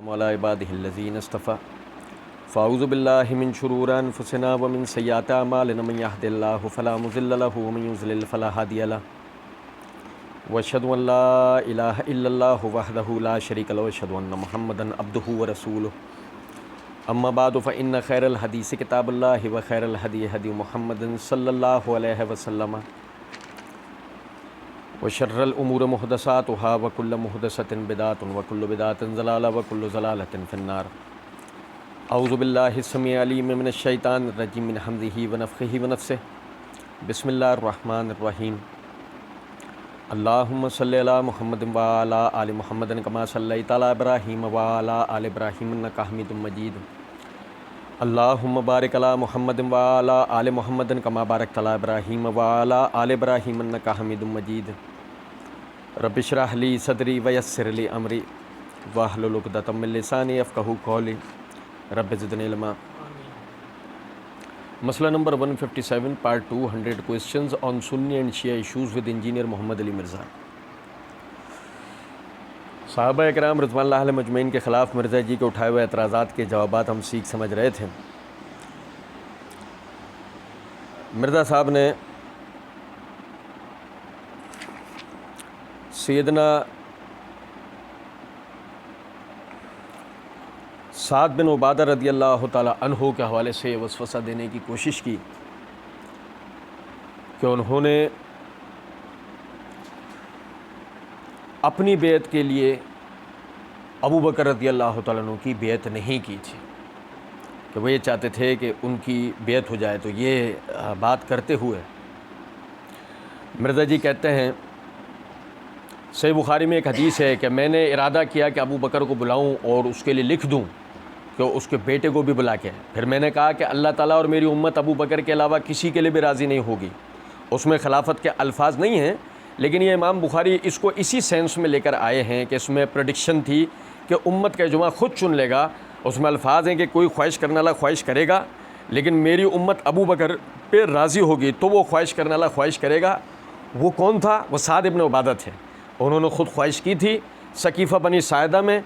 अला इबादिहिल्लज़ीना इस्तफ़ा फ़अऊज़ु बिल्लाहि मिन शुरूरि अनफुसिना व मिन सय्यिआति अमालिना मन यहदिल्लाहु फ़ला मुज़िल्ल लहु व मन युज़लिल फ़ला हादिय लहु व अशहदु अन ला इलाहा इल्लल्लाहु वहदहु ला शरीका लहु व अशहदु अन्न मुहम्मदन अब्दुहु व रसूलुहु अम्मा बादु फ़इन्न खैरल हदीस किताबुल्लाहि व खैरल हदी हदी मुहम्मदिन सल्लल्लाहु अलैहि वसल्लम व शर्रल उमूर मुहदसातुहा व कुल्लु मुहदसतिन बिदातुन व कुल्लु बिदातिन ज़लाला व कुल्लु ज़लालतिन फ़िन्नार। औज़ु बिल्लाहि समीअ अलीम मिनश शैतानिर रजीम मिन हम्ज़िहि व नफ़्ख़िहि व नफ़्सिहि। बिस्मिल्लाहिर रहमानिर रहीम। अल्लाहुम्मा सल्लि अला मुहम्मदिन व अला आलि मुहम्मदिन कमा सल्लैता अला इब्राहीम व अला आलि इब्राहीम इन्नका हमीदुम मजीद। अल्लाहुम्मा बारिक अला मुहम्मदिन व अला आलि मुहम्मदिन कमा बारकता अला इब्राहीम व अला आलि इब्राहीम इन्नका हमीदुम मजीद। रब्बि इश्रह ली सदरी व यस्सिर ली अमरी वहलुल उक़दतम मिन लिसानी यफ़क़हू क़ौली रब्बि ज़िदनी इल्मा। मसला number 157 part 2 100 questions on Sunni and Shia issues with engineer Mohammad Ali Mirza. सहाबा इकराम रिज़वानुल्लाह अलैहिम मजमईन के ख़िलाफ़ मिर्ज़ा जी के उठाए हुए एतराज़ात के जवाबात हम सीख समझ रहे थे। मिर्ज़ा साहब ने सैयदना साद बिन उबादा रदियल्लाहु ताला अन्हु के हवाले से वसवसा देने की कोशिश की कि उन्होंने अपनी बेअत के लिए अबू बकर रदियल्लाहु ताला अन्हु की बेअत नहीं की थी, कि वो ये चाहते थे कि उनकी बेअत हो जाए। तो ये बात करते हुए मिर्ज़ा जी कहते हैं, सही बुखारी में एक हदीस है कि मैंने इरादा किया कि अबू बकर को बुलाऊं और उसके लिए लिख दूं कि उसके बेटे को भी बुला के। फिर मैंने कहा कि अल्लाह ताला और मेरी उम्मत अबू बकर के अलावा किसी के लिए भी राज़ी नहीं होगी। उसमें खिलाफत के अल्फाज नहीं हैं, लेकिन ये इमाम बुखारी इसको इसी सेंस में लेकर आए हैं कि इसमें प्रेडिक्शन थी कि उम्मत का इजमा खुद चुन लेगा। उसमें अल्फाज हैं कि कोई ख्वाहिश करने वाला ख्वाहिश करेगा, लेकिन मेरी उम्मत अबू बकर पे राज़ी होगी तो वो ख्वाहिश करने वाला ख्वाहिश करेगा। वो कौन था? वो साद इब्न उबादा थे। उन्होंने ख़ुद ख्वाहिश की थी सकीफ़ा बनी सायदा में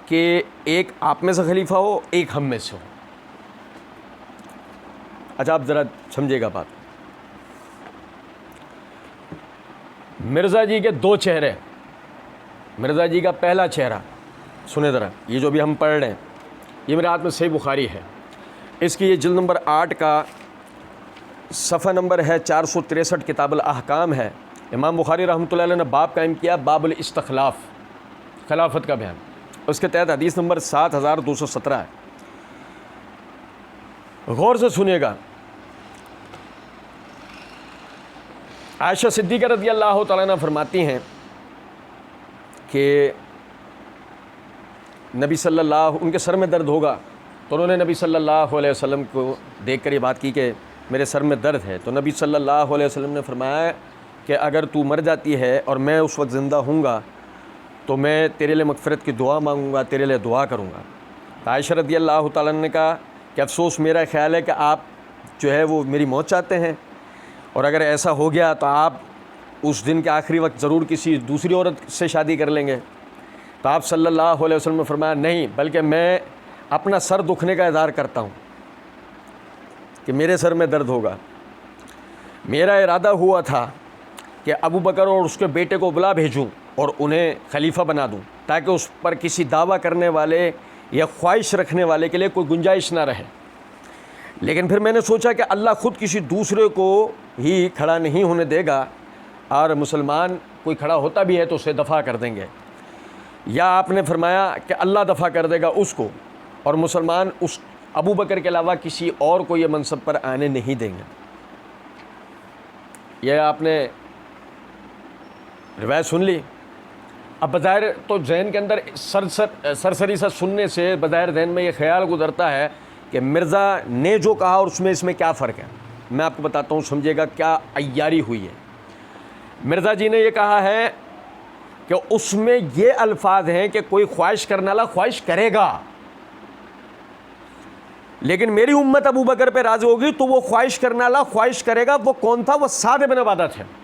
कि एक आप में से खलीफा हो, एक हम में से हो। अच्छा, आप ज़रा समझिएगा बात। मिर्ज़ा जी के दो चेहरे। मिर्ज़ा जी का पहला चेहरा सुने ज़रा, ये जो भी हम पढ़ रहे हैं, ये मेरे हाथ में सही बुखारी है। इसकी ये जिल्द नंबर 8 का सफ़ा नंबर है 463, किताबुल अहकाम है। इमाम बुखारी रहमतुल्लाह अलैह ने बाब कायम किया, बाबुल इस्तखलाफ, खिलाफत का बयान। उसके तहत हदीस नंबर 7217 है। गौर से सुनिएगा। आयशा सिद्दीक़ा रज़ियल्लाहु तआला अन्हा फरमाती हैं कि नबी सल्लल्लाहु, उनके सर में दर्द होगा तो उन्होंने नबी सल्लल्लाहु अलैहि वसल्लम को देखकर ये बात की कि मेरे सर में दर्द है। तो नबी सल्लल्लाहु अलैहि वसल्लम ने फरमाया कि अगर तू मर जाती है और मैं उस वक्त ज़िंदा हूँगा तो मैं तेरे लिए मग़फ़िरत की दुआ मांगूँगा, तेरे लिए दुआ करूँगा। तो आयशा रज़ियल्लाहु तआला अन्हा ने कहा कि अफ़सोस, मेरा ख़्याल है कि आप जो है वो मेरी मौत चाहते हैं, और अगर ऐसा हो गया तो आप उस दिन के आखिरी वक्त ज़रूर किसी दूसरी औरत से शादी कर लेंगे। तो आप सल्लल्लाहु अलैहि वसल्लम ने फरमाया, नहीं, बल्कि मैं अपना सर दुखने का इज़हार करता हूँ कि मेरे सर में दर्द होगा। मेरा इरादा हुआ था कि अबू बकर और उसके बेटे को बुला भेजूं और उन्हें खलीफा बना दूं, ताकि उस पर किसी दावा करने वाले या ख्वाहिश रखने वाले के लिए कोई गुंजाइश ना रहे। लेकिन फिर मैंने सोचा कि अल्लाह ख़ुद किसी दूसरे को ही खड़ा नहीं होने देगा, और मुसलमान कोई खड़ा होता भी है तो उसे दफ़ा कर देंगे, या आपने फरमाया कि अल्लाह दफ़ा कर देगा उसको, और मुसलमान उस अबू बकर के अलावा किसी और को ये मनसब पर आने नहीं देंगे। यह आपने रिवायत सुन ली। अब बज़ाहिर तो जहन के अंदर सरसरी सा सुनने से बज़ाहिर जहन में ये ख्याल गुजरता है कि मिर्ज़ा ने जो कहा और उसमें इसमें क्या फ़र्क है। मैं आपको बताता हूँ, समझिएगा क्या अय्यारी हुई है। मिर्ज़ा जी ने ये कहा है कि उसमें ये अल्फाज हैं कि कोई ख्वाहिश करने वाला ख्वाहिश करेगा, लेकिन मेरी उम्मत अबू बकर पे राज़ी होगी तो वो ख्वाहिश करने वाला ख्वाहिश करेगा। वो कौन था? वो साद इब्न उबादा थे।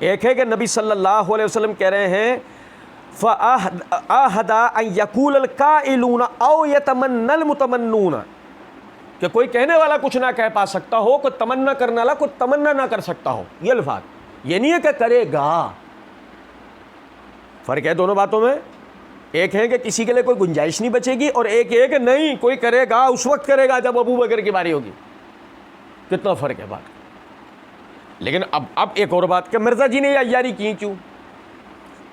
एक है कि नबी सल्लल्लाहु अलैहि वसल्लम कह रहे हैं फ़अहदा अन यक़ूलल क़ाइलून औ यतमन्नल मुतमन्नून, कि कोई कहने वाला कुछ ना कह पा सकता हो, कोई तमन्ना करने वाला कोई तमन्ना ना कर सकता हो। ये अल्फाज, ये नहीं है कि करेगा। फ़र्क है दोनों बातों में। एक है कि किसी के लिए कोई गुंजाइश नहीं बचेगी, और एक है कि नहीं, कोई करेगा, उस वक्त करेगा जब अबू बकर की बारी होगी। कितना फ़र्क है बात। लेकिन अब एक और बात कि मिर्ज़ा जी ने ये अय्यारी की क्यों,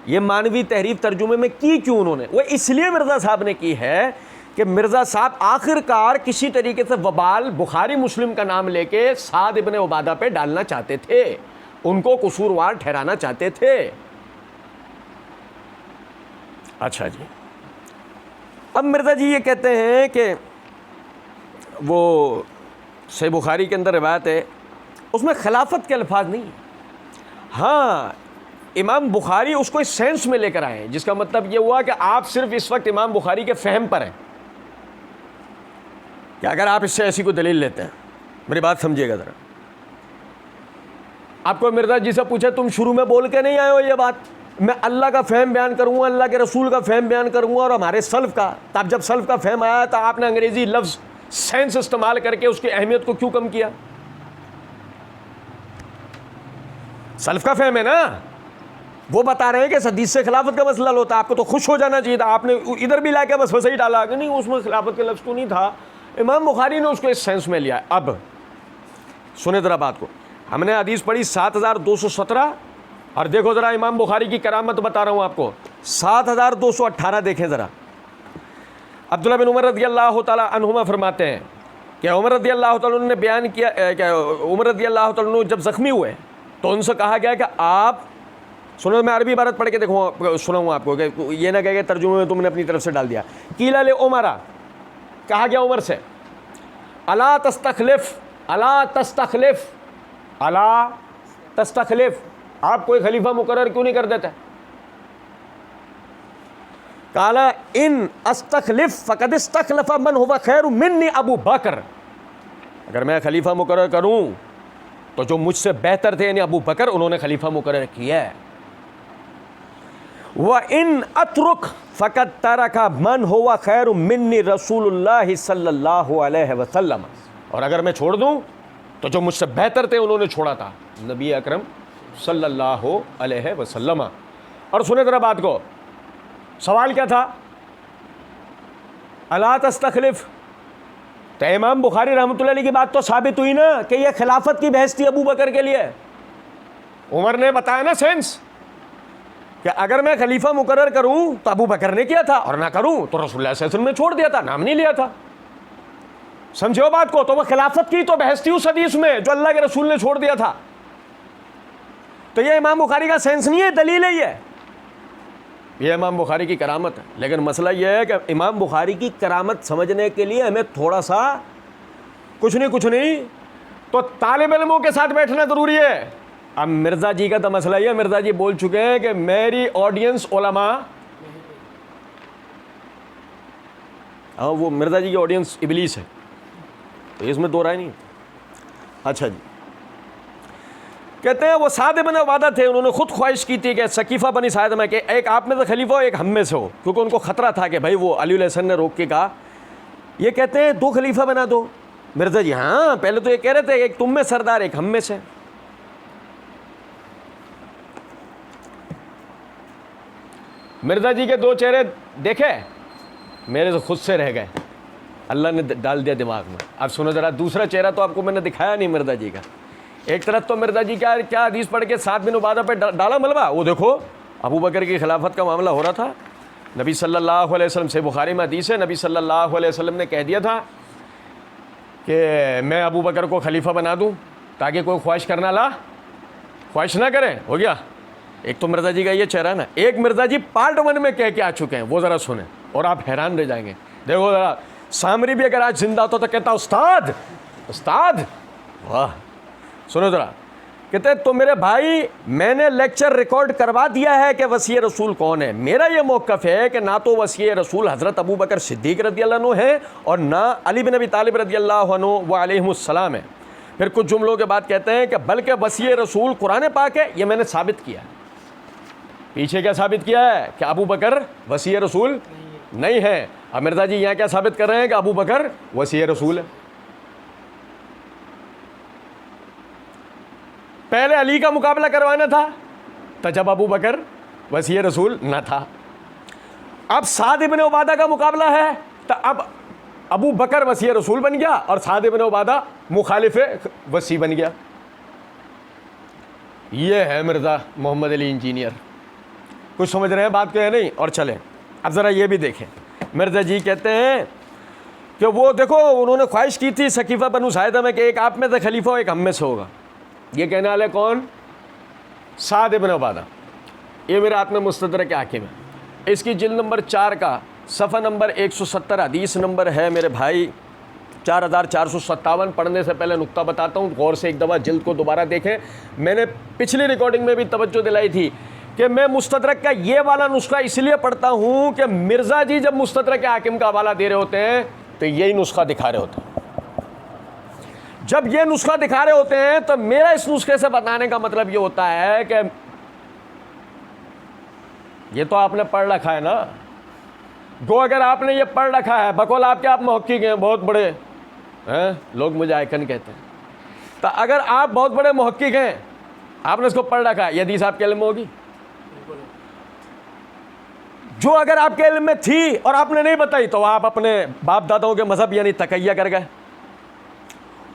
ये मानवी तहरीफ तर्जुमे में की क्यों उन्होंने? वो इसलिए मिर्ज़ा साहब ने की है कि मिर्ज़ा साहब आखिरकार किसी तरीके से वबाल बुखारी मुस्लिम का नाम लेके साद इब्ने उबादा पे डालना चाहते थे, उनको कसूरवार ठहराना चाहते थे। अच्छा जी, अब मिर्ज़ा जी ये कहते हैं कि वो सही बुखारी के अंदर रिवायत है, उसमें खिलाफत के अल्फाज नहीं है। हाँ, इमाम बुखारी उसको इस सेंस में लेकर आए हैं, जिसका मतलब ये हुआ कि आप सिर्फ इस वक्त इमाम बुखारी के फ़हम पर हैं कि अगर आप इससे ऐसी कोई दलील लेते हैं। मेरी बात समझिएगा ज़रा। आपको मिर्ज़ा जी से पूछे, तुम शुरू में बोल के नहीं आए हो ये बात, मैं अल्लाह का फ़हम बयान करूँगा, अल्लाह के रसूल का फ़हम बयान करूँगा और हमारे सल्फ़ का। तब जब सल्फ़ का फ़हम आया तो आपने अंग्रेज़ी लफ्ज़ सेंस इस्तेमाल करके उसकी अहमियत को क्यों कम किया? सल्फ़ का फ़हम है ना, वो बता रहे हैं कि हदीस से खिलाफत का मसला होता। आपको तो खुश हो जाना चाहिए था, आपने इधर भी ला के बस वैसे ही डाला कि नहीं उसमें खिलाफत का लफ्ज़ तो नहीं था। इमाम बुखारी ने उसको इस सेंस में लिया। अब सुने ज़रा बात को। हमने हदीस पढ़ी 7217, और देखो ज़रा इमाम बुखारी की करामत बता रहा हूँ आपको। 7218 देखें ज़रा। अब्दुल्लाह बिन उमर रज़ियल्लाहु ताला अन्हुमा फरमाते हैं कि उमर रज़ियल्लाहु ताला ने बयान किया कि उमर रज़ियल्लाहु ताला जब ज़ख्मी हुए तो उनसे कहा गया कि आप सुनो, मैं अरबी इबारत पढ़ के देखो, सुनाऊँ आपको कि ये ना कहे कि तर्जुमे में तुमने अपनी तरफ से डाल दिया। कीला ले उमरा, कहा गया उमर से, अला तस्तखलिफ, अला तस्तखलिफ, अला तस्तखलिफ, आप कोई खलीफा मुकर्रर क्यों नहीं कर देते? काला इन अस्तखलिफ फ़क़द इस्तखलफ़ मन हुवा खैरु मिन्नी अबू बकर, अगर मैं खलीफा मुकर्रर करूं तो जो मुझसे बेहतर थे यानी अबू बकर, उन्होंने खलीफा मुकर्रर किया है। व इन अतरुक फ़क़द तरका मन हुवा खैरु मिन्नी रसूलुल्लाह सल्लल्लाहु अलैहि वसल्लम, और अगर मैं छोड़ दूं तो जो मुझसे बेहतर थे उन्होंने छोड़ा था, नबी अकरम सल्लल्लाहु अलैहि वसल्लम। और सुने जरा बात को, सवाल क्या था? अला तस्तखलिफ, तो इमाम बुखारी रहमतुल्लाह अलैह की बात तो साबित हुई ना कि यह खिलाफत की बहस थी अबू बकर के लिए। उमर ने बताया ना सेंस कि अगर मैं खलीफा मुकर्रर करूं तो अबू बकर ने किया था, और ना करूं तो रसूलुल्लाह सल्लल्लाहु अलैहि वसल्लम ने छोड़ दिया था, नाम नहीं लिया था। समझो बात को। तो वह खिलाफत की तो बहस थी उस हदीस में जो अल्लाह के रसूल ने छोड़ दिया था। तो यह इमाम बुखारी का सेंस नहीं है, दलील है ये इमाम बुखारी की करामत है। लेकिन मसला यह है कि इमाम बुखारी की करामत समझने के लिए हमें थोड़ा सा कुछ नहीं तो तालिब इल्मों के साथ बैठना ज़रूरी है। अब मिर्ज़ा जी का तो मसला ये है, मिर्ज़ा जी बोल चुके हैं कि मेरी ऑडियंस उलमा, हाँ वो मिर्ज़ा जी की ऑडियंस इबलीस है, तो इसमें दो राय नहीं। अच्छा जी, कहते हैं वो साद इब्न उबादा थे, उन्होंने खुद ख्वाहिश की थी कि सकीफ़ा बनी साद में कि एक आप में से खलीफा हो, एक हम में से हो, क्योंकि उनको ख़तरा था कि भाई वो अली अलैहि सल्लम ने रोक के कहा। ये कहते हैं 2 खलीफा बना दो। मिर्ज़ा जी हाँ, पहले तो ये कह रहे थे एक तुम में सरदार, एक हम में से। मिर्ज़ा जी के 2 चेहरे देखे, मेरे तो खुद से रह गए, अल्लाह ने डाल दिया दिमाग में। अब सुनो ज़रा, दूसरा चेहरा तो आपको मैंने दिखाया नहीं मिर्ज़ा जी का। एक तरफ तो मिर्ज़ा जी क्या हदीस पढ़ के साद बिन उबादा पे डाला मलबा, वो देखो अबू बकर की खिलाफत का मामला हो रहा था। नबी सल्लल्लाहु अलैहि वसल्लम से बुखारी में हदीस है, नबी सल्लल्लाहु अलैहि वसल्लम ने कह दिया था कि मैं अबू बकर को खलीफा बना दूं ताकि कोई ख्वाहिश ना करे। हो गया। एक तो मिर्ज़ा जी का ये चेहरा ना, एक मिर्ज़ा जी पार्ट 1 में कह के आ चुके हैं, वो ज़रा सुने और आप हैरान रह जाएंगे। देखो ज़रा, सामरी भी अगर आज जिंदा होता तो कहता उस्ताद उस्ताद, वाह। सुनो ज़रा, कहते तो मेरे भाई मैंने लेक्चर रिकॉर्ड करवा दिया है कि वसी रसूल कौन है। मेरा ये मौक़िफ़ है कि ना तो वसी रसूल हज़रत अबू बकर सिद्दीक़ रज़ियल्लाहु अन्हु है और ना अली बिन अबी तालिब रज़ियल्लाहु अन्हु व अलैहिमुस्सलाम है। फिर कुछ जुमलों के बाद कहते हैं कि बल्कि वसी रसूल कुरान पाक है, ये मैंने साबित किया। पीछे क्या साबित किया है कि अबू बकर वसी रसूल नहीं है। अब मिर्ज़ा जी यहाँ क्या साबित कर रहे हैं कि अबू बकर वसी रसूल है। पहले अली का मुकाबला करवाना था तो जब अबू बकर वसी रसूल न था। अब साद इब्न उबादा का मुकाबला है तो अब अबू बकर वसी रसूल बन गया और साद इब्न उबादा मुखालिफ वसी बन गया। ये है मिर्ज़ा मोहम्मद अली इंजीनियर। कुछ समझ रहे हैं बात को या नहीं? और चलें अब ज़रा ये भी देखें। मिर्ज़ा जी कहते हैं कि वो देखो उन्होंने ख्वाहिश की थी सकीफ़ा बनु साइदा में कि एक आप में से खलीफा हो, एक हम में से होगा। ये कहने वाले कौन? साद इब्न उबादा। ये मेरे हाथ में मुस्तदरक हाकिम है। इसकी जिल्द नंबर 4 का सफ़ा नंबर 170 हदीस नंबर है मेरे भाई 4457। पढ़ने से पहले नुक्ता बताता हूँ, गौर से एक दफ़ा जिल्द को दोबारा देखें। मैंने पिछली रिकॉर्डिंग में भी तवज्जो दिलाई थी कि मैं मुस्तदरक का ये वाला नुस्खा इसलिए पढ़ता हूँ कि मिर्ज़ा जी जब मुस्तदरक हाकिम का हवाला दे रहे होते हैं तो यही नुस्खा दिखा रहे होते हैं। जब ये नुस्खा दिखा रहे होते हैं तो मेरा इस नुस्खे से बताने का मतलब ये होता है कि ये तो आपने पढ़ रखा है ना। गो अगर आपने ये पढ़ रखा है, बकौल आपके आप मुहक्किक हैं, बहुत बड़े हैं, लोग मुझे आइकन कहते हैं, तो अगर आप बहुत बड़े मुहक्किक हैं, आपने इसको पढ़ रखा है, ये हदीस आपके इल्म में होगी। जो अगर आपके इल्म में थी और आपने नहीं बताई तो आप अपने बाप दादाओं के मजहब यानी तकैया कर गए।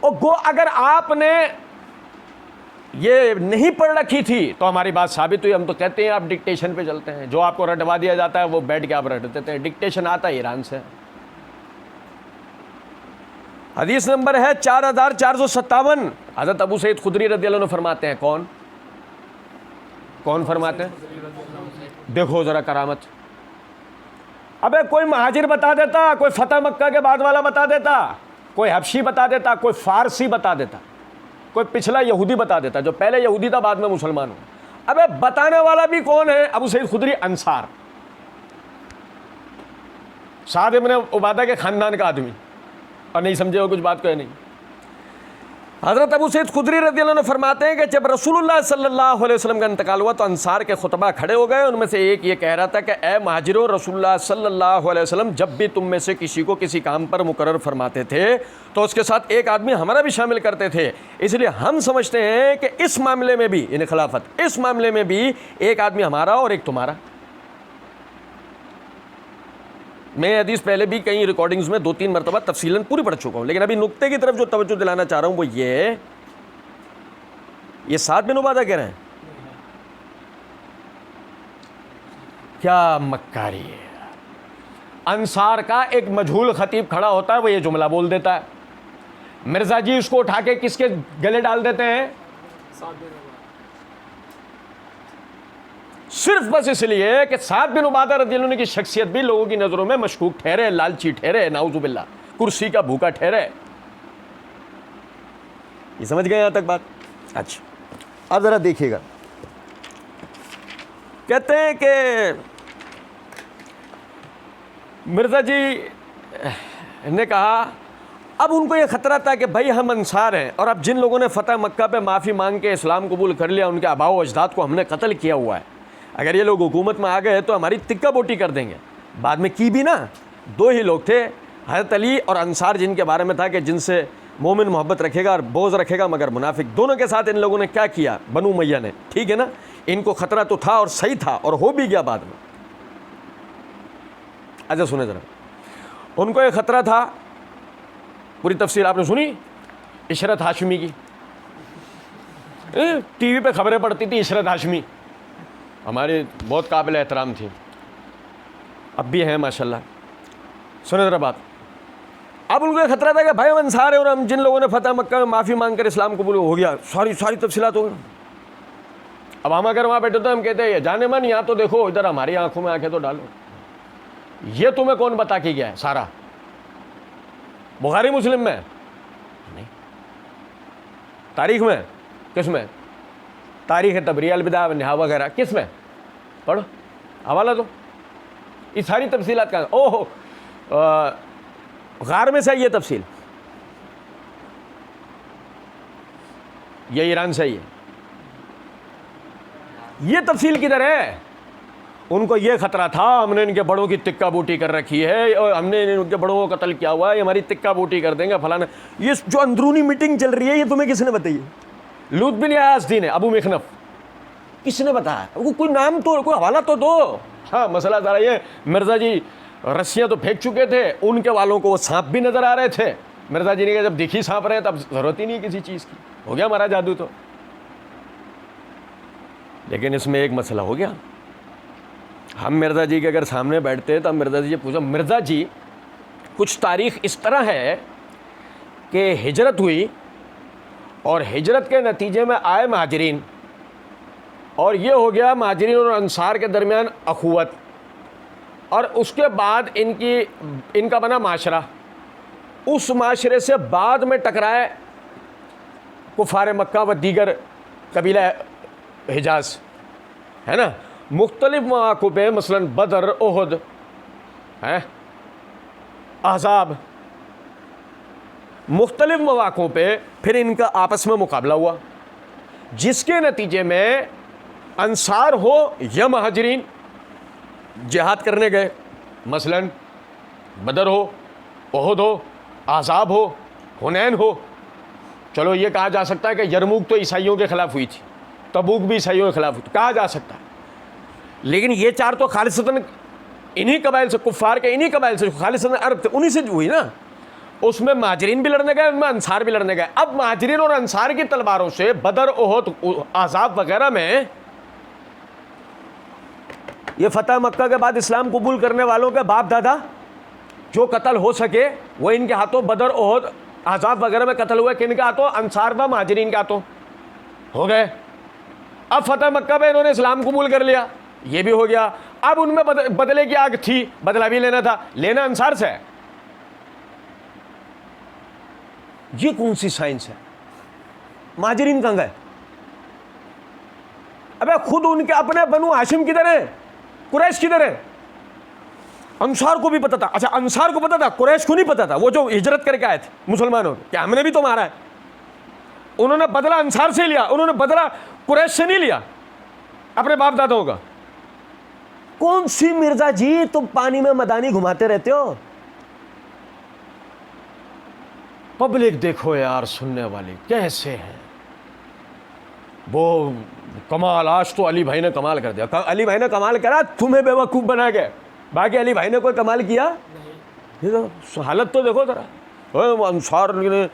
और गो अगर आपने ये नहीं पढ़ रखी थी तो हमारी बात साबित हुई। हम तो कहते हैं आप डिक्टेशन पे चलते हैं, जो आपको रटवा दिया जाता है वो बैठ के आप रट देते हैं। डिक्टेशन आता है ईरान से। हदीस नंबर है 4457। हज़रत अबू सईद खुदरी रज़ियल्लाहु अन्हु फरमाते हैं, कौन फरमाते हैं? देखो ज़रा करामत। अबे कोई महाजिर बता देता, कोई फतह मक्का के बाद वाला बता देता, कोई हबशी बता देता, कोई फारसी बता देता, कोई पिछला यहूदी बता देता जो पहले यहूदी था बाद में मुसलमान हुआ। अबे बताने वाला भी कौन है? अबू सईद खुदरी अंसार, साद इब्न उबादा के खानदान का आदमी। और नहीं समझे हो कुछ बात को है नहीं। हज़रत अबू सईद खुदरी रज़ियल्लाहु अन्हु फरमाते हैं कि जब रसूलुल्लाह सल्लल्लाहु अलैहि वसल्लम का इंतकाल हुआ तो अंसार के खुतबा खड़े हो गए। उनमें से एक ये कह रहा था कि ए महाजिरों, रसूलुल्लाह सल्लल्लाहु अलैहि वसल्लम जब भी तुम में से किसी को किसी काम पर मुकर्रर फरमाते थे तो उसके साथ एक आदमी हमारा भी शामिल करते थे। इसलिए हम समझते हैं कि इस मामले में भी, इन खिलाफत, इस मामले में भी एक आदमी हमारा और एक तुम्हारा। मैं हदीस पहले भी कई रिकॉर्डिंग्स में 2-3 मरतबा तफसीलन पूरी पढ़ चुका हूँ, लेकिन अभी नुक्ते की तरफ जो तवज्जो दिलाना चाह रहा हूँ वो ये साद बिन उबादा कह रहे हैं। क्या मक्कारी है। अंसार का एक मजहूल खतीब खड़ा होता है, वो ये जुमला बोल देता है। मिर्ज़ा जी उसको उठा के किसके गले डाल देते हैं? सिर्फ बस इसलिए कि साद बिन उबादा रज़ियल्लाहु अन्हु की शख्सियत भी लोगों की नज़रों में मशकूक ठहरे, लालची ठहरे, नाउज़ुबिल्लाह, कुर्सी का भूखा ठहरे। ये समझ गए यहाँ तक बात? अच्छा, अब ज़रा देखिएगा। कहते हैं कि मिर्ज़ा जी ने कहा, अब उनको ये ख़तरा था कि भाई हम अंसार हैं और अब जिन लोगों ने फ़तह मक्का पे माफ़ी मांग के इस्लाम कबूल कर लिया, उनके आबाओ अजदाद को हमने कत्ल किया हुआ है। अगर ये लोग हुकूमत में आ गए तो हमारी तिक्का बोटी कर देंगे। बाद में की भी ना, 2 ही लोग थे, हज़रत अली और अंसार, जिनके बारे में था कि जिनसे मोमिन मोहब्बत रखेगा और बोझ रखेगा मगर मुनाफिक। दोनों के साथ इन लोगों ने क्या किया? बनु उमय्या ने, ठीक है ना। इनको ख़तरा तो था और सही था और हो भी गया बाद में। अच्छा सुने ज़रा, उनको एक ख़तरा था, पूरी तफसील आपने सुनी इशरत हाशमी की। टीवी पे खबरें पड़ती थी, इशरत हाशमी हमारे बहुत काबिल एहतराम थी, अब भी हैं माशाल्लाह। सुने ज़रा बात। अब उनको एक ख़तरा था कि भाई हम अंसार है और हम जिन लोगों ने फ़तह मक्का में माफ़ी मांग कर इस्लाम कबूल हो गया, सारी तफसीलात हो गई। अब हम अगर वहाँ बैठे तो हम कहते हैं जाने मन, यहाँ तो देखो, इधर हमारी आंखों में आंखें तो डालो। ये तुम्हें कौन बता के गया है? सारा बुखारी मुस्लिम में नहीं, तारीख में, किस में? तारीख़ तबरी, अलविदा व निहा वगैरह, किस में? पढ़ो, हवाला दो। ये सारी तफसीलात का, ओहो गार में से ये तफसील, ये ईरान से ही है। ये तफसील किधर है? उनको ये ख़तरा था हमने इनके बड़ों की तिक्का बूटी कर रखी है और हमने इनके बड़ों को कत्ल किया हुआ है, हमारी तिक्का बूटी कर देंगे फलाना। ये जो अंदरूनी मीटिंग चल रही है ये तुम्हें किसने बताई? लूत बिन यासदीन है, अबू मिखनफ, किसने बताया? वो कोई नाम तो, कोई हवाला तो दो। हाँ, मसला सारा ये, मिर्ज़ा जी रस्सियाँ तो फेंक चुके थे, उनके वालों को वो सांप भी नज़र आ रहे थे। मिर्ज़ा जी ने कहा जब दिखी सांप रहे तब ज़रूरत ही नहीं किसी चीज़ की, हो गया हमारा जादू तो। लेकिन इसमें एक मसला हो गया, हम मिर्ज़ा जी के अगर सामने बैठते तो हम मिर्ज़ा जी से पूछा, मिर्ज़ा जी कुछ तारीख़ इस तरह है कि हिजरत हुई और हिजरत के नतीजे में आए महाजरीन, और ये हो गया महाजरीन और अंसार के दरमियान अखुवत, और उसके बाद इनका बना माशरा, उस माशरे से बाद में टकराए कुफार मक्का व दीगर कबीला हिजाज, है ना, मुख्तलिफ मौक़ों पे, मसलन बदर, ओहद है, अहज़ाब, मुख्तलिफ मौक़ों पे फिर इनका आपस में मुकाबला हुआ, जिसके नतीजे में अंसार हो या महाजरीन जिहाद करने गए, मसलन बदर हो, ओहद हो, अहज़ाब हो, हुनैन हो। चलो ये कहा जा सकता है कि यरमुक तो ईसाइयों के ख़िलाफ़ हुई थी, तबूक भी ईसाइयों के ख़िलाफ़ हुई थी, कहा जा सकता है। लेकिन ये चार तो खालिसतन इन्हीं कबाइल से, कुफ़ार के इन्हीं कबाइल से, खालिसतन अरब थे, उन्हीं से हुई ना। उसमें महाजरीन भी लड़ने गए, उनमें अंसार भी लड़ने गए। अब महाजरीन और अंसार की तलवारों से बदर, ओहद, अहज़ाब वगैरह में ये फ़तह मक्का के बाद इस्लाम कबूल करने वालों के बाप दादा जो कत्ल हो सके वो इनके हाथों बदर, ओहद, अहज़ाब वगैरह में कत्ल हुए। किन के हाथों? अंसार व महाजरीन के हाथों हो गए। अब फ़तह मक्का में इन्होंने इस्लाम कबूल कर लिया, ये भी हो गया। अब उनमें बदले की आग थी, बदला भी लेना था, लेना अंसार से है। ये कौन सी साइंस है? महाजरीन कहाँ गए? अबे खुद उनके अपने बनु हाशिम किधर है, कुरैश किधर है? अंसार को भी पता था। अच्छा, अंसार को पता था, कुरैश को नहीं पता था, वो जो हिजरत करके आए थे मुसलमानों, क्या हमने भी तो मारा है। उन्होंने बदला अंसार से लिया, उन्होंने बदला कुरैश से नहीं लिया, अपने बाप दादाओं का। कौन सी मिर्जा जी तुम पानी में मदानी घुमाते रहते हो? पब्लिक देखो यार, सुनने वाले कैसे हैं वो। कमाल, आज तो अली भाई ने कमाल कर दिया। अली भाई ने कमाल करा, तुम्हें बेवकूफ़ बना के। बाकी अली भाई ने कोई कमाल किया? ये तो हालत तो देखो जरा। अंसार ने,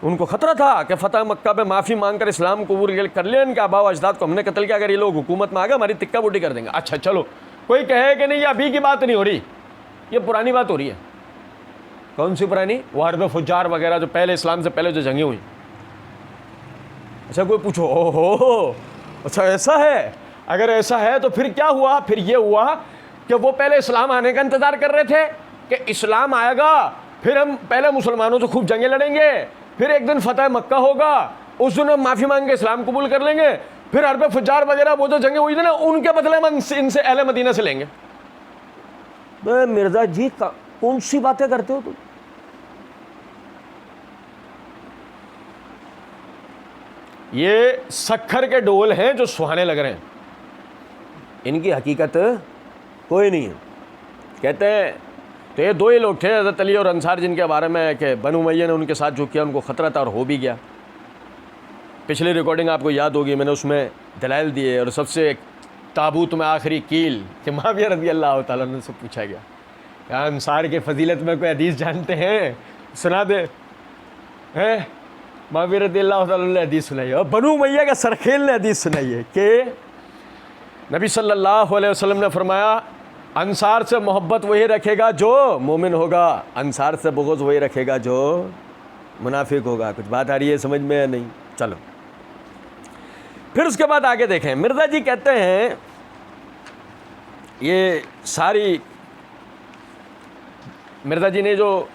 उनको ख़तरा था कि फ़तह मक्का पे माफ़ी मांगकर इस्लाम कबूल कर लिया, इनके आबा अजदाद को हमने कत्ल किया, अगर ये लोग हुकूमत में आ गए हमारी तिक्का बूटी कर देंगे। अच्छा चलो, कोई कहे कि नहीं ये अभी की बात नहीं हो रही, ये पुरानी बात हो रही है। कौन सी पुरानी? वो हरब फुजार वगैरह जो पहले इस्लाम से पहले जो जंगें हुई। अच्छा कोई पूछो, ओहो अच्छा ऐसा है? अगर ऐसा है तो फिर क्या हुआ? फिर ये हुआ कि वो पहले इस्लाम आने का इंतज़ार कर रहे थे कि इस्लाम आएगा, फिर हम पहले मुसलमानों से खूब जंगें लड़ेंगे, फिर एक दिन फ़तह मक्का होगा, उस दिन हम माफ़ी मांग के इस्लाम कबूल कर लेंगे, फिर हरब फुजार वगैरह वो जो जंगें हुई थी ना, उनके बदले हम इनसे अहले मदीना से लेंगे। मिर्ज़ा जी कौन सी बातें करते हो तुम? ये शक्कर के डोल हैं जो सुहाने लग रहे हैं, इनकी हकीकत कोई नहीं है। कहते हैं तो ये दो ही लोग थे, हज़रत अली और अंसार, जिनके बारे में कि बनु उमय्या ने उनके साथ जो किया उनको ख़तरा था और हो भी गया। पिछली रिकॉर्डिंग आपको याद होगी, मैंने उसमें दलाइल दिए, और सबसे ताबूत में आखिरी कील कि मुआविया रज़ी अल्लाह तआला अन्हु से पूछा गया, क्या अंसार के फजीलत में कोई हदीस जानते हैं? सुना दे। हैं? मुआविया रज़ी अल्लाह तआला ने हदीस सुनाई है, और बनु उमय्या का सरखेल ने हदीस सुनाई है कि नबी सल्लल्लाहु अलैहि वसल्लम ने फरमाया, अंसार से मोहब्बत वही रखेगा जो मोमिन होगा, अंसार से बुग़्ज़ वही रखेगा जो मुनाफिक होगा। कुछ बात आ रही है समझ में या नहीं? चलो फिर उसके बाद आगे देखें। मिर्ज़ा जी कहते हैं ये सारी, मिर्ज़ा जी ने जो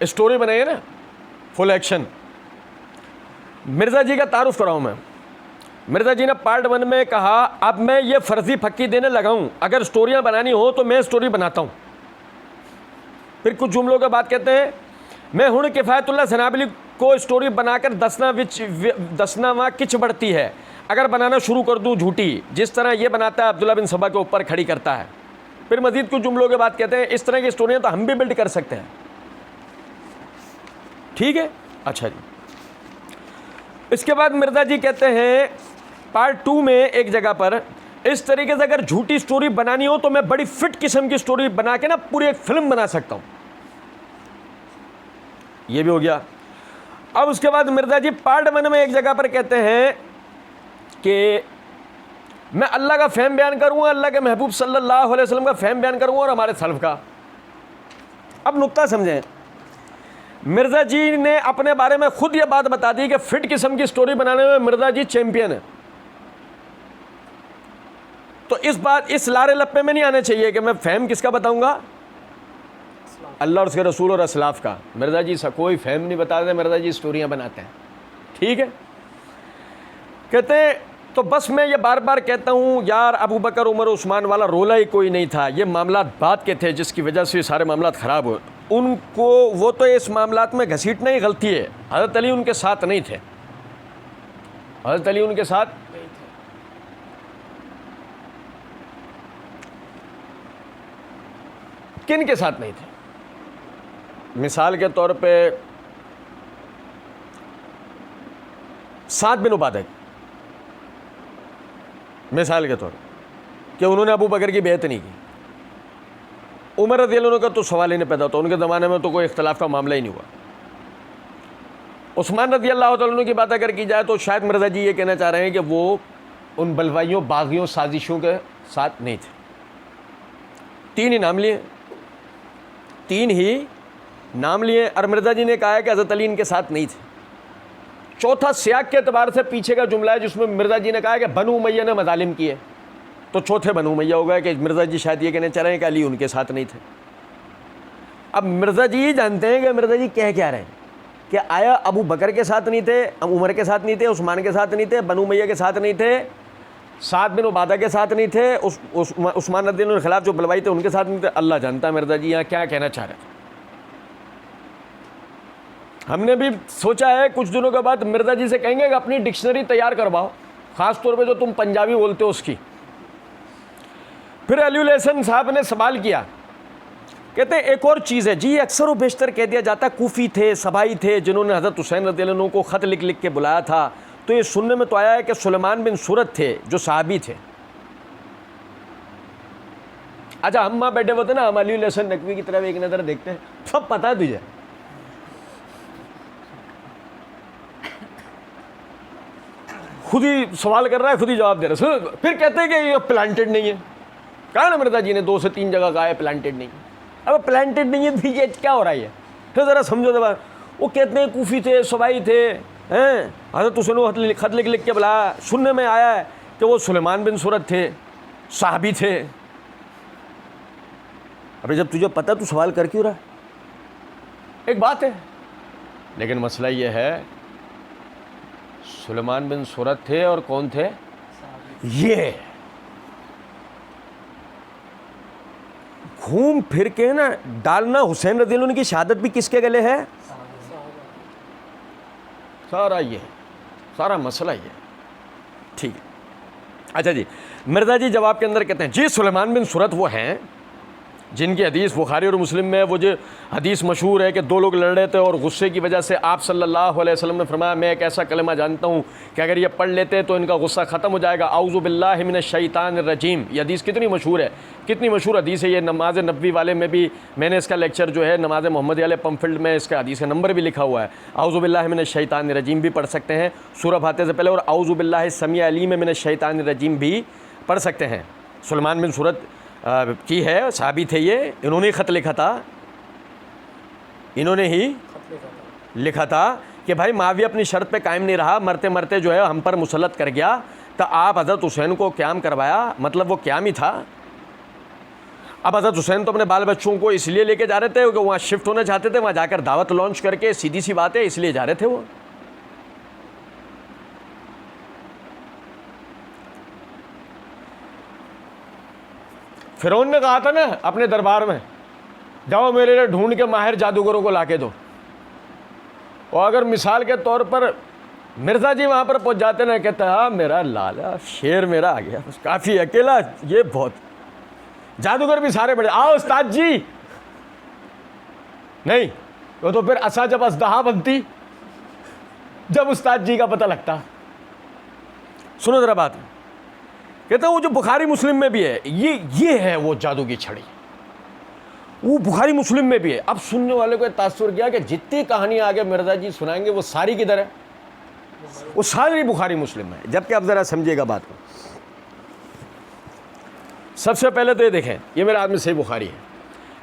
स्टोरी बनाई है ना, फुल एक्शन, मिर्ज़ा जी का तारुफ कराऊँ मैं। मिर्ज़ा जी ने पार्ट 1 में कहा, अब मैं ये फ़र्ज़ी फक्की देने लगा हूँ, अगर स्टोरियाँ बनानी हो तो मैं स्टोरी बनाता हूँ। फिर कुछ जुमलों के बाद कहते हैं, मैं हुण किफ़ायतुल्लाह सनाबली को स्टोरी बनाकर दसना विच किच बढ़ती है, अगर बनाना शुरू कर दूँ झूठी, जिस तरह ये बनाता है अब्दुल्ला बिन सबा के ऊपर खड़ी करता है, फिर मजीद कुछ जुमलों के बाद कहते हैं इस तरह की स्टोरियाँ तो हम भी बिल्ड कर सकते हैं। ठीक है, अच्छा जी। इसके बाद मिर्ज़ा जी कहते हैं पार्ट 2 में एक जगह पर, इस तरीके से अगर झूठी स्टोरी बनानी हो तो मैं बड़ी फिट किस्म की स्टोरी बना के ना पूरी एक फिल्म बना सकता हूं। यह भी हो गया। अब उसके बाद मिर्ज़ा जी पार्ट 1 में एक जगह पर कहते हैं कि मैं अल्लाह का फ़हम बयान करूंगा, अल्लाह के महबूब सल्लल्लाहु अलैहि वसल्लम का फ़हम बयान करूंगा और हमारे सल्फ का। अब नुक्ता समझें, मिर्ज़ा जी ने अपने बारे में खुद ये बात बता दी कि फिट किस्म की स्टोरी बनाने में मिर्ज़ा जी चैंपियन है। तो इस लारे लप्पे में नहीं आने चाहिए कि मैं फ़हम किसका बताऊंगा, अल्लाह और उसके रसूल और असलाफ का। मिर्ज़ा जी कोई फ़हम नहीं बताते, मिर्ज़ा जी स्टोरियां बनाते हैं। ठीक है, कहते हैं तो बस मैं ये बार बार कहता हूँ यार, अबू बकर उमर उस्मान वाला रोला ही कोई नहीं था, ये मामला बात के थे जिसकी वजह से सारे मामला ख़राब हुए। उनको वो तो इस मामलात में घसीटना ही गलती है। हज़रत अली उनके साथ नहीं थे, हज़रत अली उनके साथ नहीं थे। किन के साथ नहीं थे? मिसाल के तौर पे साद बिन उबादा, मिसाल के तौर कि उन्होंने अबू बकर की बेइज्जती नहीं की। उमर रज़ियल्लाहु अन्हु का तो सवाल ही नहीं पैदा होता, उनके ज़माने में तो कोई इख्तलाफ का मामला ही नहीं हुआ। उस्मान रज़ियल्लाहु अन्हु की बात अगर की जाए तो शायद मिर्ज़ा जी ये कहना चाह रहे हैं कि वो उन बलवाइयों, बागियों, साजिशों के साथ नहीं थे। 3 ही नाम लिए, 3 ही नाम लिए, और मिर्ज़ा जी ने कहा है कि हज़रत अली इनके साथ नहीं थे। चौथा सियाक के एतबार से पीछे का जुमला है जिसमें मिर्ज़ा जी ने कहा है कि बनु उमैया ने मज़ालिम किए, तो चौथे बनु उमैया हो गया कि मिर्ज़ा जी शायद ये कहना चाह रहे हैं कि अली उनके साथ नहीं थे। अब मिर्ज़ा जी जानते हैं कि मिर्ज़ा जी कह क्या रहे हैं कि आया अबू बकर के साथ नहीं थे, उमर के साथ नहीं थे, उस्मान के साथ नहीं थे, बनु उमैया के साथ नहीं थे, साद बिन उबादा के साथ नहीं थे, उस्मान रज़ियल्लाहु अन्हु के खिलाफ जो बलवाई थे उनके साथ नहीं थे। अल्लाह जानता है मिर्ज़ा जी यहाँ क्या कहना चाह रहे थे। हमने भी सोचा है कुछ दिनों के बाद मिर्ज़ा जी से कहेंगे कि अपनी डिक्शनरी तैयार करवाओ, ख़ास तौर पे जो तुम पंजाबी बोलते हो उसकी। फिर अलीउल हसन साहब ने सवाल किया, कहते हैं एक और चीज़ है जी, अक्सर व बेशतर कह दिया जाता है कूफ़ी थे, सबाई थे, जिन्होंने हज़रत हुसैन रज़ियल्लाहु अन्हु को ख़त लिख लिख के बुलाया था। तो ये सुनने में तो आया है कि सुलेमान बिन सूरत थे जो सहाबी थे। अच्छा, हम वहाँ बैठे होते ना, हम अलीउल हसन नकवी की तरफ एक नज़र देखते हैं, सब पता है तुझे। खुद ही सवाल कर रहा है, खुद ही जवाब दे रहा है। फिर कहते हैं कि ये प्लांटेड नहीं है। कहा ना मिर्ज़ा जी ने 2 से 3 जगह कहा है प्लांटेड नहीं है। अब प्लांटेड नहीं है तो ये क्या हो रहा है? फिर ज़रा समझो दबा। वो कहते हैं कूफ़ी थे, सबाई थे, हैं, हज़रत हुसैन को ख़त लिख लिख के बुलाया। सुनने में आया है कि वो सुलेमान बिन सूरत थे, साहबी थे। अबे जब तुझे पता तू सवाल कर क्यों रहा है? एक बात है, लेकिन मसला ये है सुलेमान बिन सूरत थे और कौन थे? ये घूम फिर के ना डालना हुसैन रज़ियल्लाहु अन्हु की शहादत भी किसके गले है? सारा ये सारा मसला ये। ठीक है, अच्छा जी। मिर्ज़ा जी जवाब के अंदर कहते हैं जी सुलेमान बिन सूरत वो हैं जिनकी हदीस बुखारी और मुस्लिम में वो जो हदीस मशहूर है कि 2 लोग लड़ रहे थे और गुस्से की वजह से आप सल्लल्लाहु अलैहि वसल्लम ने फरमाया मैं एक ऐसा कलमा जानता हूँ कि अगर ये पढ़ लेते तो इनका गुस्सा ख़त्म हो जाएगा, औज़ु बिल्लाहि मिनश शैतानिर रजीम। ये हदीस कितनी मशहूर है, कितनी मशहूर हदीस है। ये नमाज नबवी वाले में भी मैंने इसका लेक्चर जो है नमाज मोहम्मदी वाले पम्फिल्ड में इसका हदीस का नंबर भी लिखा हुआ है। औज़ु बिल्लाहि मिनश शैतानिर रजीम भी पढ़ सकते हैं सूरह फातिहा से पहले, और औज़ु बिल्लाहि समीअ अलीम मिनश शैतानिर रजीम भी पढ़ सकते हैं। सुलेमान बिन सूरत की है, साहबी थे ये, इन्होंने ही ख़त लिखा था, इन्होंने ही लिखा था कि भाई माविया अपनी शर्त पे कायम नहीं रहा, मरते मरते जो है हम पर मुसल्लत कर गया, तो आप हज़रत हुसैन को क़याम करवाया, मतलब वो क़याम ही था। अब हज़रत हुसैन तो अपने बाल बच्चों को इसलिए लेके जा रहे थे कि वहाँ शिफ्ट होना चाहते थे, वहाँ जाकर दावत लॉन्च करके, सीधी सी बात है, इसलिए जा रहे थे वो। फ़िरौन ने कहा था ना अपने दरबार में, जाओ मेरे लिए ढूंढ के माहिर जादूगरों को लाके दो। और अगर मिसाल के तौर पर मिर्ज़ा जी वहाँ पर पहुँच जाते ना, कहते हाँ मेरा लाला शेर मेरा आ गया, बस काफ़ी, अकेला ये बहुत। जादूगर भी सारे बड़े, आओ उस्ताद जी, नहीं वो तो फिर असा जब असदहा बनती जब उस्ताद जी का पता लगता। सुनो जरा बात, कहते हैं वो जो बुखारी मुस्लिम में भी है, ये है वो जादू की छड़ी, वो बुखारी मुस्लिम में भी है। अब सुनने वाले को तासुर गया कि जितनी कहानी आगे मिर्ज़ा जी सुनाएंगे वो सारी किधर है, वो सारी बुखारी मुस्लिम में है। जबकि आप ज़रा समझिएगा बात को। सबसे पहले तो ये देखें, ये मेरे हाथ में सही बुखारी है,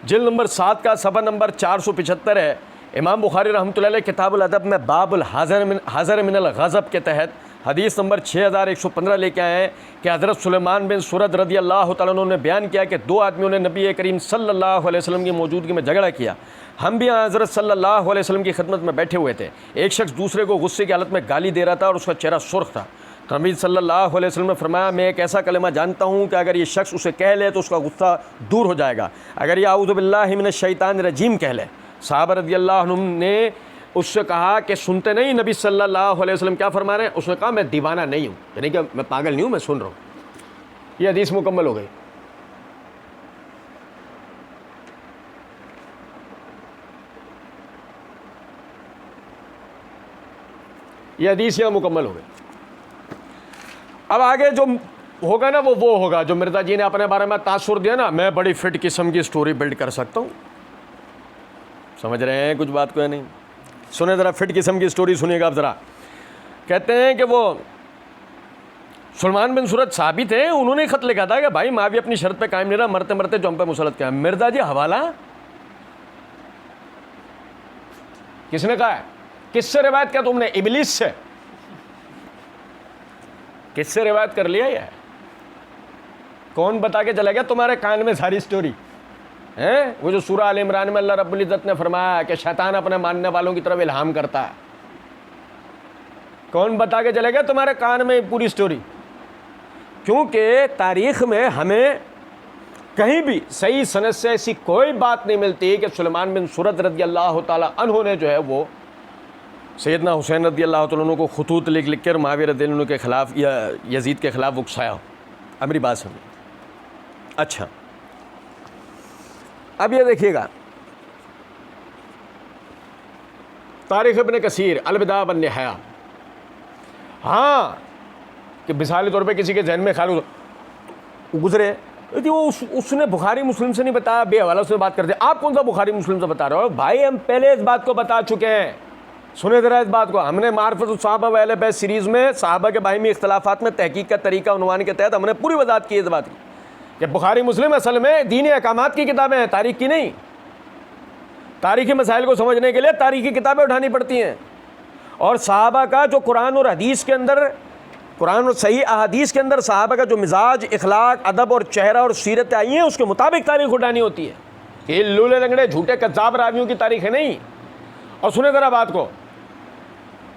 जिल्द नंबर 7 का सफ़ा नंबर 475 है। इमाम बुखारी रहमतुल्लाह अलैह किताबुल अदब में बाबुल हाज़र मिनल गज़ब के तहत हदीस नंबर 6115 लेके आए हैं कि हज़रत सुलेमान बिन सुरद रदी अल्लाह तआला अन्हु ने बयान किया कि दो आदमियों ने नबी करीम सल्लल्लाहु अलैहि वसल्लम की मौजूदगी में झगड़ा किया। हम भी यहाँ हज़रत सल्लल्लाहु अलैहि वसल्लम की खिदमत में बैठे हुए थे। एक शख्स दूसरे को गुस्से की हालत में गाली दे रहा था और उसका चेहरा सुर्ख था। तो नबी सल्लल्लाहु अलैहि वसल्लम ने फरमाया, मैं एक ऐसा कलमा जानता हूँ कि अगर ये शख्स उसे कह ले तो उसका गुस्सा दूर हो जाएगा, अगर ये आऊज़ु बिल्लाहि मिनश शैतानिर रजीम कह ले। साहबा रज़ियल्लाहु अन्हुम ने उससे कहा कि सुनते नहीं नबी सल्लल्लाहु अलैहि वसल्लम क्या फरमा रहे हैं? उसने कहा मैं दीवाना नहीं हूँ, यानी कि मैं पागल नहीं हूँ, मैं सुन रहा हूँ। ये हदीस मुकम्मल हो गई। ये हदीस यहाँ मुकम्मल हो गई। अब आगे जो होगा ना वो होगा जो मिर्ज़ा जी ने अपने बारे में तासुर दिया ना, मैं बड़ी फिट किस्म की स्टोरी बिल्ड कर सकता हूँ। समझ रहे हैं कुछ बात को या नहीं? सुने ज़रा, फिट किस्म की स्टोरी सुनिएगा आप ज़रा। कहते हैं कि वो सुलेमान बिन सुरद साहबी थे, उन्होंने ख़त लिखा था कि भाई मावी अपनी शर्त पे कायम नहीं रहा, मरते मरते जो हम पे मुसलत किया। मिर्ज़ा जी हवाला किसने कहा है? किससे रिवायत किया तुमने? इबलीस से। किससे रिवायत कर लिया? ये कौन बता के चला गया तुम्हारे कान में सारी स्टोरी हैं? वो जो सूरह आल इमरान में अल्लाह रब्बुल इज़्ज़त ने फरमाया कि शैतान अपने मानने वालों की तरफ इल्हाम करता है, कौन बता के चले गया तुम्हारे कान में पूरी स्टोरी? क्योंकि तारीख़ में हमें कहीं भी सही सनद से ऐसी कोई बात नहीं मिलती कि सुलेमान बिन सुरद रज़ी अल्लाह तआला अन्हु ने जो है वो सैयदना हुसैन रज़ी अल्लाह तआला अन्हु को खुतूत लिख लिख कर मुआविया रज़ी अल्लाह अन्हु के ख़िलाफ़ या यज़ीद के ख़िलाफ़ उकसाया हो। अब मेरी बात समझिए। अच्छा, अब ये देखिएगा, तारीख़ इब्न कसीर अल-बिदाया वन निहाया, हाँ कि मिसाली तौर पे किसी के जहन में ख्याल गुजरे तो वो उसने बुखारी मुस्लिम से नहीं बताया, बेहवाला उसने बात कर दिया। आप कौन सा बुखारी मुस्लिम से बता रहे हो? भाई हम पहले इस बात को बता चुके हैं, सुने ज़रा इस बात को। हमने मारिफत सहाबा व अहले बैत सीरीज़ में सहाबा के बाहिमी इख्तलाफात में तहकीक का तरीका उन्वान के तहत हमने पूरी वजाहत की इस बात की कि बुखारी मुस्लिम असल में दीनी अहकामात की किताबें हैं, तारीख़ की नहीं। तारीख़ी मसाइल को समझने के लिए तारीख़ी किताबें उठानी पड़ती हैं। और सहाबा का जो कुरान और हदीस के अंदर, कुरान और सही अहादीस के अंदर सहाबा का जो मिजाज, इखलाक, अदब और चेहरा और सीरत आई है, उसके मुताबिक तारीख़ उठानी होती है। ये लूले लंगड़े झूठे कज़्ज़ाब रावियों की तारीख़ है नहीं। और सुने ज़रा बात को,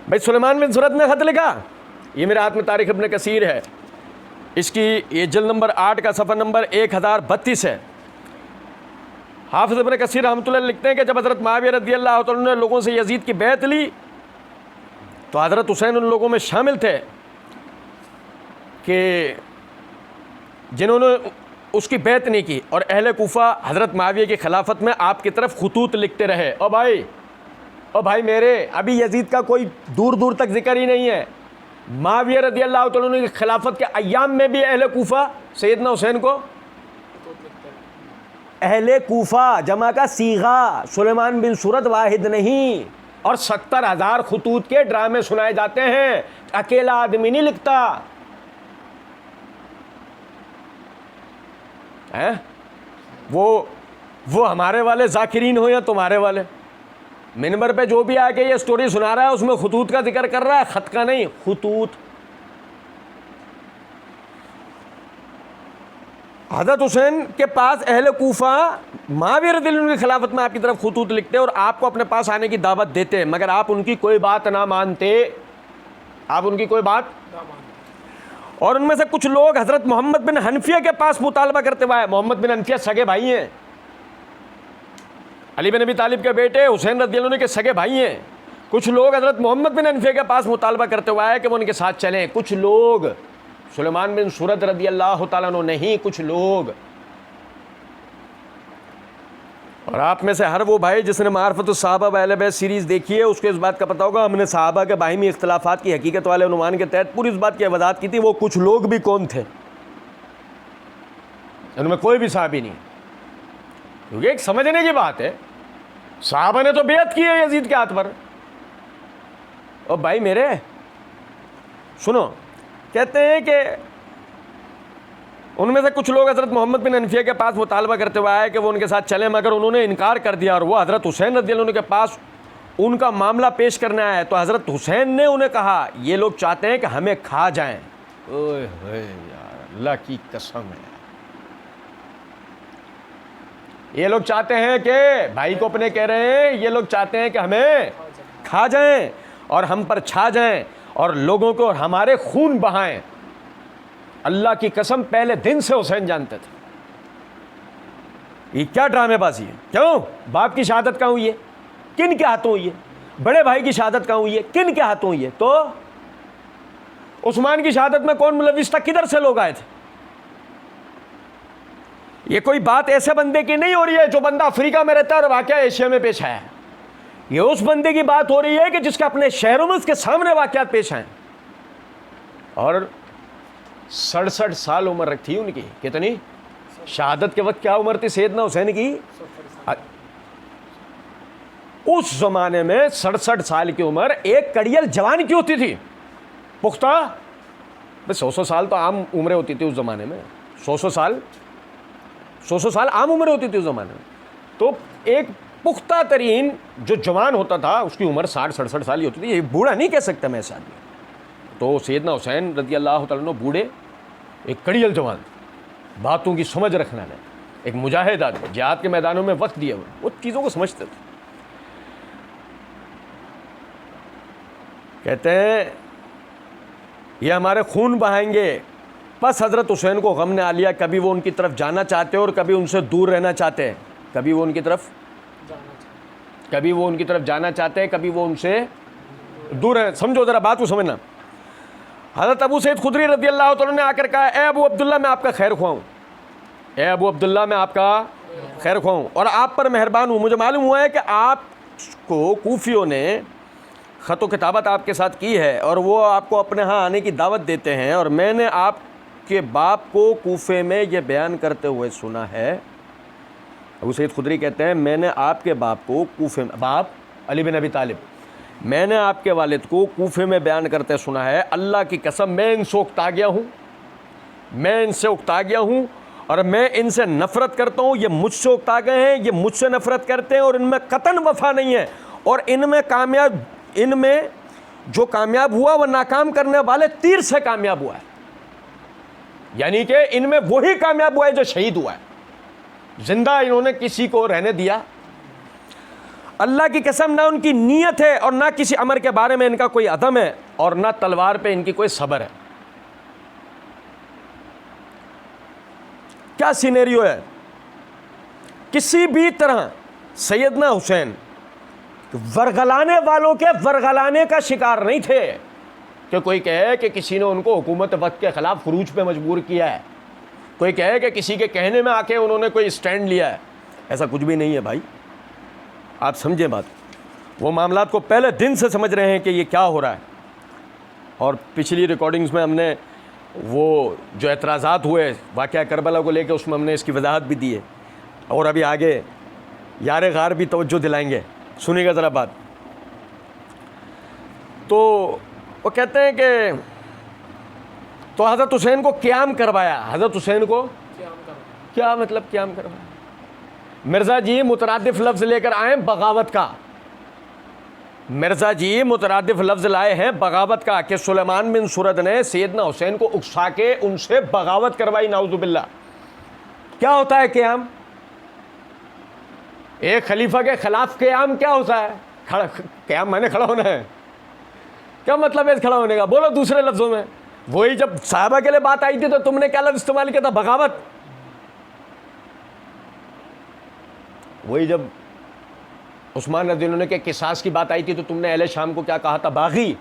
भाई सुलेमान बिन सुरद ने ख़त लिखा, ये मेरे हाथ में तारीख़ इब्न कसीर है, इसकी ये जिल्द नंबर 8 का सफ़ा नंबर 1032 है। हाफ़िज़ इब्न कसीर रहमतुल्लाह लिखते हैं कि जब हज़रत मुआविया रज़ी अल्लाह तआला ने लोगों से यज़ीद की बैत ली तो हज़रत हुसैन उन लोगों में शामिल थे कि जिन्होंने उसकी बैत नहीं की, और अहले कूफा हज़रत मुआविया की खिलाफत में आपकी तरफ खतूत लिखते रहे। ओ भाई मेरे, अभी यज़ीद का कोई दूर दूर तक जिक्र ही नहीं है। मुआविया रज़ी अल्लाह तआला अन्हु की खिलाफत के अय्याम में भी अहले कूफा सैयदना हुसैन को, अहले कूफा जमा का सीगा, सुलेमान बिन सुरद वाहिद नहीं, और 70,000 खतूत के ड्रामे सुनाए जाते हैं, अकेला आदमी नहीं लिखता है। वो हमारे वाले जाकिरीन हो या तुम्हारे वाले, मिंबर पे जो भी आके ये स्टोरी सुना रहा है उसमें खतूत का जिक्र कर रहा है, खत का नहीं, खतूत। हज़रत हुसैन के पास अहले कूफा मुआविया रज़ी अल्लाह अन्हु की खिलाफत में आपकी तरफ खतूत लिखते और आपको अपने पास आने की दावत देते, मगर आप उनकी कोई बात ना मानते, आप उनकी कोई बात ना मानते। और उनमें से कुछ लोग हज़रत मोहम्मद बिन हनफिया के पास मुतालबा करते हुए, मोहम्मद बिन हनफिया सगे भाई हैं, अली बिन अबी तालिब के बेटे हुसैन रज़ी अल्लाह अन्हु के सगे भाई हैं, कुछ लोग हज़रत मोहम्मद बिन हनफिया के पास मुतालबा करते हुए आए कि वो उनके साथ चलें। कुछ लोग, सुलेमान बिन सूरत रदी अल्लाह तआला अन्हु नहीं, कुछ लोग। और आप में से हर वो भाई जिसने मारफतुस सहाबा व अहले बैत सीरीज़ देखी है उसको इस बात का पता होगा, हमने सहाबा के बाहिमी इख्तिलाफात की हकीकत वाले उन्वान के तहत पूरी इस बात की वजाहत की थी। वो कुछ लोग भी कौन थे? उनमें कोई भी सहाबी नहीं, क्योंकि एक समझने की बात है, सहाबा ने तो बेअत की है यजीद के हाथ पर। और भाई मेरे सुनो, कहते हैं कि उनमें से कुछ लोग हज़रत मोहम्मद बिन हनफिया के पास मुतालबा करते हुए आए कि वो उनके साथ चलें, मगर उन्होंने इनकार कर दिया और वो हज़रत हुसैन रज़ियल्लाहु अन्हु के पास उनका मामला पेश करने आया। तो हज़रत हुसैन ने उन्हें कहा, ये लोग चाहते हैं कि हमें खा जाएं। ओए होए यार, अल्लाह की कसम है, ये लोग चाहते हैं कि भाई को अपने कह रहे हैं, ये लोग चाहते हैं कि हमें खा जाएं और हम पर छा जाएं और लोगों को हमारे खून बहाएं। अल्लाह की कसम पहले दिन से हुसैन जानते थे ये क्या ड्रामेबाजी है। क्यों? बाप की शहादत कहाँ हुई है? किन के हाथों हुई है? बड़े भाई की शहादत कहाँ हुई है? किन के हाथों हुई है? तो उस्मान की शहादत में कौन मुलविस था? किधर से लोग आए थे? ये कोई बात ऐसे बंदे की नहीं हो रही है जो बंदा अफ्रीका में रहता है और वाकया एशिया में पेश आया है। ये उस बंदे की बात हो रही है कि जिसके अपने शहरों में उसके सामने वाकयात पेश आए। और 67 साल उम्र थी उनकी। कितनी? शहादत के वक्त क्या उम्र थी सैयदना हुसैन की? उस जमाने में 67 साल की उम्र एक कड़ियल जवान की होती थी, पुख्ता। 100 साल तो आम उम्र होती थी उस जमाने में। 100 साल आम उम्र होती थी उस जमाने में। तो एक पुख्ता तरीन जो जवान होता था उसकी उम्र 60-67 साल ही होती थी। ये बूढ़ा नहीं कह सकता मैं ऐसा आदमी। तो सैयदना हुसैन रज़ी अल्लाह तआला अन्हु बूढ़े, एक कड़ियल जवान, बातों की समझ रखने वाले, एक मुजाहिद आदमी, जिहाद के मैदानों में वक्त दिया हुआ, वो चीज़ों को समझते थे। कहते हैं ये हमारे खून बहाएंगे। बस हज़रत हुसैन को गम ने आ लिया। कभी वो उनकी तरफ जाना चाहते और कभी उनसे दूर रहना चाहते हैं। कभी वो उनकी तरफ जाना चाहते हैं, कभी वो उनसे दूर है। समझो ज़रा बात को समझना। हज़रत अबू सईद खुदरी रज़ी अल्लाह तआला ने आकर कहा, ए अबू अब्दुल्ला मैं आपका खैर ख्वाऊँ, ए अबू अब्दुल्ला मैं आपका खैर ख्वाऊँ और आप पर मेहरबान हूँ। मुझे मालूम हुआ है कि आपको कूफियों ने ख़त व किताबत आपके साथ की है और वो आपको अपने यहाँ आने की दावत देते हैं, और मैंने आपके बाप को कूफे में ये बयान करते हुए सुना है। अबू सईद खुदरी कहते हैं, मैंने आपके बाप को कूफे में, बाप अली बिन अबी तालिब, मैंने आपके वालिद को कूफे में बयान करते सुना है। अल्लाह की कसम मैं इनसे उकता गया हूँ, और मैं इनसे नफ़रत करता हूँ। ये मुझसे उकता गए हैं, ये मुझसे नफ़रत करते हैं और इनमें कतन वफ़ा नहीं है। और इनमें जो कामयाब हुआ वह नाकाम करने वाले तीर से कामयाब हुआ है। यानी कि इनमें वही कामयाब हुआ है जो शहीद हुआ है। जिंदा इन्होंने किसी को रहने दिया। अल्लाह की कसम ना उनकी नीयत है और ना किसी अमर के बारे में इनका कोई अदम है और ना तलवार पे इनकी कोई सब्र है। क्या सिनेरियो है? किसी भी तरह सैयदना हुसैन वरगलाने वालों के वरगलाने का शिकार नहीं थे कि कोई कहे कि किसी ने उनको हुकूमत वक्त के ख़िलाफ़ ख़ुरूज पे मजबूर किया है, कोई कहे कि किसी के कहने में आके उन्होंने कोई स्टैंड लिया है। ऐसा कुछ भी नहीं है भाई, आप समझें बात। वो मामलात को पहले दिन से समझ रहे हैं कि ये क्या हो रहा है। और पिछली रिकॉर्डिंग्स में हमने वो जो एतराज़ात हुए वाक़या करबला को लेकर, उसमें हमने इसकी वजाहत भी दी है। और अभी आगे यार गार भी तवज्जो दिलाएंगे, सुनिएगा ज़रा बात। तो वो कहते हैं कि तो हज़रत हुसैन को क़याम करवाया। हज़रत हुसैन को क्या मतलब क़याम करवाया? मिर्ज़ा जी मुतरादिफ लफ्ज़ लेकर आए बगावत का। मिर्ज़ा जी मुतरादिफ लफ्ज़ लाए हैं बगावत का कि सुलेमान बिन सूरत ने सैयदना हुसैन को उकसा के उनसे बगावत करवाई। नाउज़ुबिल्लाह। क्या होता है क़याम? एक खलीफा के खिलाफ क़याम क्या होता है? क़याम माने खड़ा होना है। क्या मतलब है खड़ा होने का? बोलो दूसरे लफ्ज़ों में। वही जब साहबा के लिए बात आई थी तो तुमने क्या लफ्ज़ इस्तेमाल किया था? बगावत। वही जब उस्मान रज़ी अल्लाह ने के किसास की बात आई थी तो तुमने अहले शाम को क्या कहा था? बागी।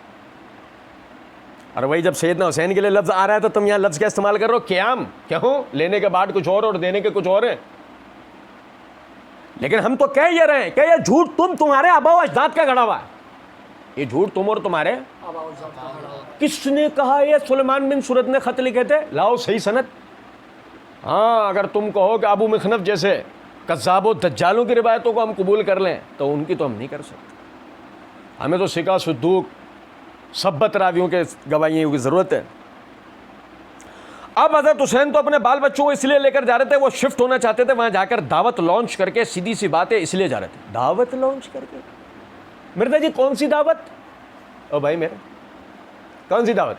और वही जब सैयदना हुसैन के लिए लफ्ज़ आ रहा है तो तुम यहाँ लफ्ज़ क्या इस्तेमाल कर रहे हो? क़याम। क्यों? लेने के बाद कुछ और देने के कुछ और है। लेकिन हम तो कह ये रहे हैं कि ये झूठ तुम्हारे आबा व अजदाद का गढ़ा हुआ है। ये झूठ तुम और तुम्हारे किसने कहा? ये सुलेमान बिन सूरत ने खत लिखे थे। लाओ सही सनद। हाँ, अगर तुम कहो कि अबू मिखनफ जैसे कज़्ज़ाबो दज्जालों की रिवायतों को हम कबूल कर लें तो उनकी तो हम नहीं कर सकते। हमें तो सिका सुद्दूक सब्बत रावियों के गवाहियों की ज़रूरत है। अब हज़रत हुसैन तो अपने बाल बच्चों को इसलिए लेकर जा रहे थे, वो शिफ्ट होना चाहते थे वहाँ जाकर दावत लॉन्च करके। सीधी सी बात है, इसलिए जा रहे थे। दावत लॉन्च करके? मिर्ज़ा जी कौन सी दावत? ओ भाई मेरे, कौन सी दावत?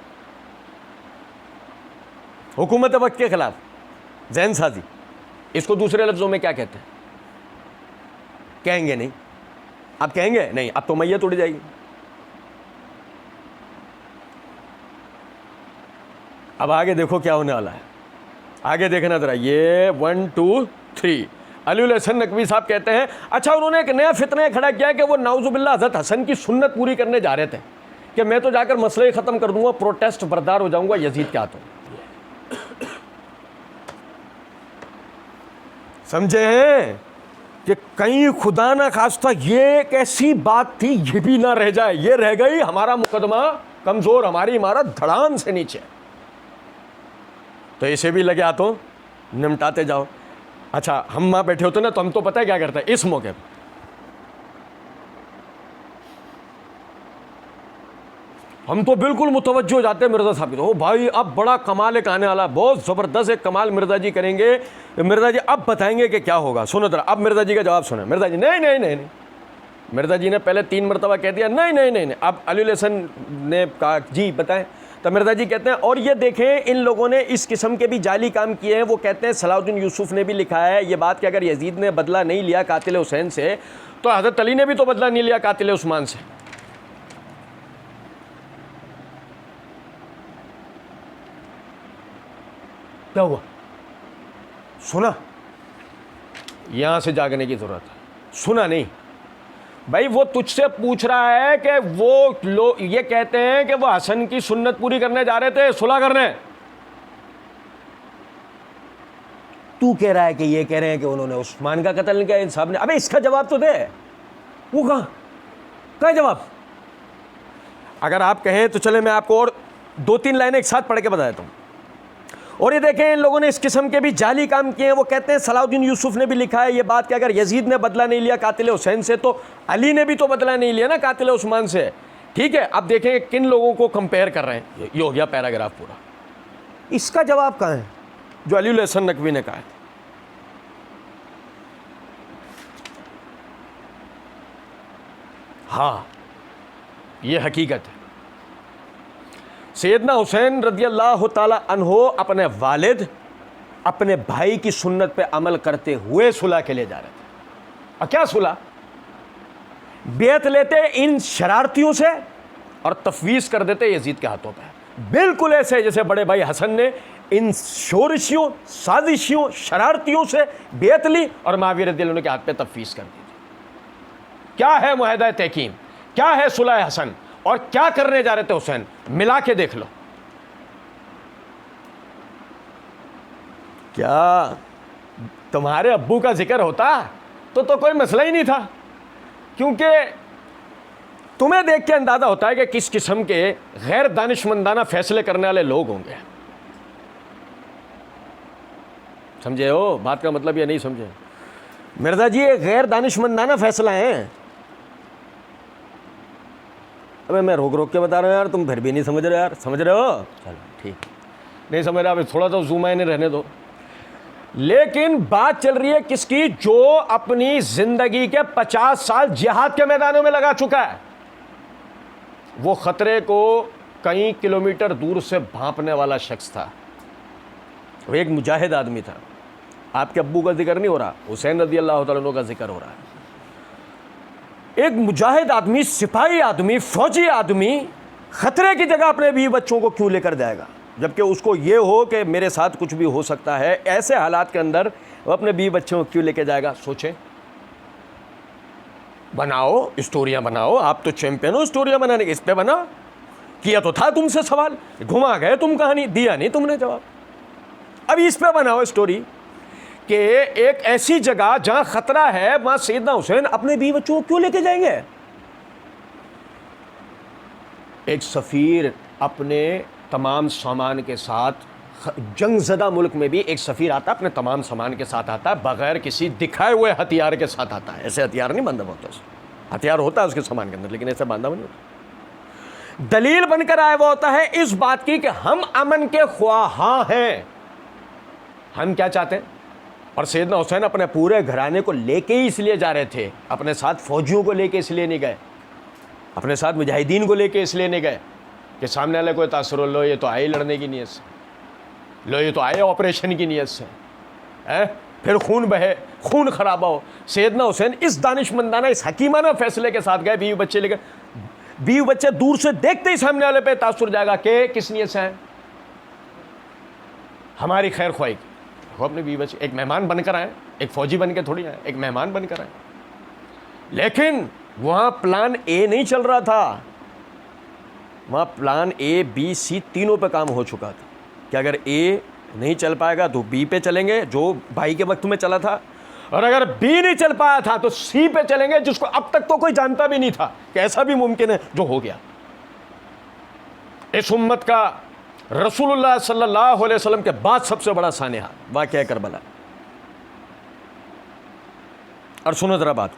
हुकूमत वक्त के खिलाफ ज़हन साजी। इसको दूसरे लफ्ज़ों में क्या कहते हैं? कहेंगे नहीं। आप कहेंगे नहीं, अब तो मैयत उड़ जाएगी। अब आगे देखो क्या होने वाला है। आगे देखना जरा, ये 1 2 3। अली हसन नकवी साहब कहते हैं, अच्छा उन्होंने एक नया फितना खड़ा किया कि वो नाउजुबिल्लाह हज़रत हसन की सुन्नत पूरी करने जा रहे थे कि मैं तो जाकर मसले ही ख़त्म कर दूंगा, प्रोटेस्ट बर्दार हो जाऊंगा यजीद के हाथों। समझे हैं कि कहीं खुदा ना खास्ता ये एक ऐसी बात थी ये भी ना रह जाए, ये रह गई, हमारा मुकदमा कमज़ोर, हमारी इमारत धड़ाम से नीचे। तो इसे भी लगे हाथों, निमटाते जाओ। अच्छा, हम वहाँ बैठे होते ना तो हम तो पता है क्या करते हैं इस मौके पर? हम तो बिल्कुल मुतवज्जो हो जाते हैं मिर्ज़ा साहब की। तो भाई अब बड़ा कमाल एक आने वाला, बहुत ज़बरदस्त एक कमाल मिर्ज़ा जी करेंगे। मिर्ज़ा जी अब बताएंगे कि क्या होगा। सुनो जरा, अब मिर्ज़ा जी का जवाब सुनो। मिर्ज़ा जी नहीं नहीं नहीं नहीं। मिर्ज़ा जी ने पहले 3 मरतबा कह दिया नहीं नहीं नहीं नहीं। अब अली हसन ने कहा जी बताएं। तो मिर्ज़ा जी कहते हैं और ये देखें इन लोगों ने इस किस्म के भी जाली काम किए हैं। वो कहते हैं सलाहुद्दीन यूसुफ ने भी लिखा है ये बात कि अगर यजीद ने बदला नहीं लिया कातिल हुसैन से तो हज़रत अली ने भी तो बदला नहीं लिया कातिल उस्मान से। क्या हुआ? सुना? यहां से जागने की जरूरत है। सुना नहीं भाई, वो तुझसे पूछ रहा है कि वो लोग ये कहते हैं कि वो हसन की सुन्नत पूरी करने जा रहे थे, सुलह करने। तू कह रहा है कि ये कह रहे हैं कि उन्होंने उस्मान का कत्ल नहीं किया इन साहब ने। अबे इसका जवाब तो दे। वो कहाँ जवाब? अगर आप कहें तो चले मैं आपको और 2-3 लाइनें एक साथ पढ़ के बता देता हूँ। और ये देखें इन लोगों ने इस किस्म के भी जाली काम किए हैं। वो कहते हैं सलाहुद्दीन यूसुफ ने भी लिखा है ये बात कि अगर यजीद ने बदला नहीं लिया कातिल हुसैन से तो अली ने भी तो बदला नहीं लिया ना कातिल उस्मान से। ठीक है, अब देखें किन लोगों को कंपेयर कर रहे हैं। ये हो गया पैराग्राफ पूरा। इसका जवाब कहाँ है जो अली हसन नकवी ने कहा है? हाँ, ये हकीकत है। सैयदना हुसैन रज़ियल्लाहु ताला अन्हो अपने वालिद अपने भाई की सुन्नत पे अमल करते हुए सुलह के लिए जा रहे थे। और क्या सुलह? बेत लेते इन शरारतियों से और तफवीज़ कर देते यजीद के हाथों पे। बिल्कुल ऐसे जैसे बड़े भाई हसन ने इन शोरशियों, साजिशियों, शरारतियों से बेत ली और मुआविया रज़ियल्लाहु अन्हु के हाथ पे तफवीज़ कर दी। क्या है मुआहदा तहकीम, क्या है सुलह हसन और क्या करने जा रहे थे हुसैन, मिला के देख लो। क्या तुम्हारे अब्बू का जिक्र होता तो कोई मसला ही नहीं था, क्योंकि तुम्हें देख के अंदाजा होता है कि किस किस्म के गैर दानिशमंदाना फैसले करने वाले लोग होंगे। समझे हो बात का मतलब? या नहीं समझे? मिर्जा जी ये गैर दानिशमंदाना फैसला है। अबे मैं रोक के बता रहा हूँ यार, तुम फिर भी नहीं समझ रहे यार। समझ रहे हो? चलो ठीक, नहीं समझ रहे, अभी थोड़ा सा जूम इन रहने दो। लेकिन बात चल रही है किसकी? जो अपनी जिंदगी के 50 साल जिहाद के मैदानों में लगा चुका है। वो खतरे को कई किलोमीटर दूर से भांपने वाला शख्स था। वो एक मुजाहिद आदमी था। आपके अब्बू का जिक्र नहीं हो रहा, हुसैन रज़ियल्लाहु ताला अन्हु का जिक्र हो रहा है। एक मुजाहिद आदमी, सिपाही आदमी, फौजी आदमी खतरे की जगह अपने बीवी बच्चों को क्यों लेकर जाएगा, जबकि उसको ये हो कि मेरे साथ कुछ भी हो सकता है। ऐसे हालात के अंदर वो अपने बीवी बच्चों को क्यों लेकर जाएगा? सोचें। बनाओ, स्टोरियाँ बनाओ, आप तो चैंपियन हो स्टोरियाँ बनाने के, इस पे बनाओ। किया तो था तुमसे सवाल, घुमा गए तुम कहानी, दिया नहीं तुमने जवाब। अब इस पे बनाओ स्टोरी कि एक ऐसी जगह जहां खतरा है वहां सैयदना हुसैन अपने बीवी बच्चों को क्यों लेके जाएंगे। एक सफ़ीर अपने तमाम सामान के साथ, जंगज़दा मुल्क में भी एक सफ़ीर आता है अपने तमाम सामान के साथ आता है, बगैर किसी दिखाए हुए हथियार के साथ आता है। ऐसे हथियार नहीं बांधा होता, हथियार होता है उसके सामान के अंदर, लेकिन ऐसे बांधा नहीं होता। दलील बनकर आया हुआ होता है इस बात की कि हम अमन के ख्वाहां हैं, हम क्या चाहते हैं। और सैयदना हुसैन अपने पूरे घराने को लेके ही इसलिए जा रहे थे, अपने साथ फौजियों को लेके इसलिए नहीं गए, अपने साथ मुजाहिदीन को लेके इसलिए नहीं गए कि सामने वाले को तासुर, लो ये तो आए लड़ने की नीयत से, लो ये तो आए ऑपरेशन की नीयत से, है फिर खून बहे, खून खराबा हो। सैयदना हुसैन इस दानिशमंदाना, इस हकीमाना फैसले के साथ गए, बीवी बच्चे लेकर। बीवी बच्चे दूर से देखते ही सामने वाले पे तासुर जाएगा कि किस नीयत से है, हमारी खैर ख्वाही। वो अपने बीवी बच्चे एक मेहमान बनकर आए, एक फौजी बन के थोड़ी आए, एक मेहमान बनकर आए। लेकिन वहाँ प्लान ए नहीं चल रहा था, वहाँ प्लान ए बी सी तीनों पे काम हो चुका था कि अगर ए नहीं चल पाएगा तो बी पे चलेंगे, जो भाई के वक्त में चला था, और अगर बी नहीं चल पाया था तो सी पे चलेंगे, जिसको अब तक तो कोई जानता भी नहीं था कि ऐसा भी मुमकिन है, जो हो गया। इस उम्मत का रसूलुल्लाह सल्लल्लाहु अलैहि वसल्लम के बाद सबसे बड़ा सानिहा वाक़या करबला। और सुनो जरा बात,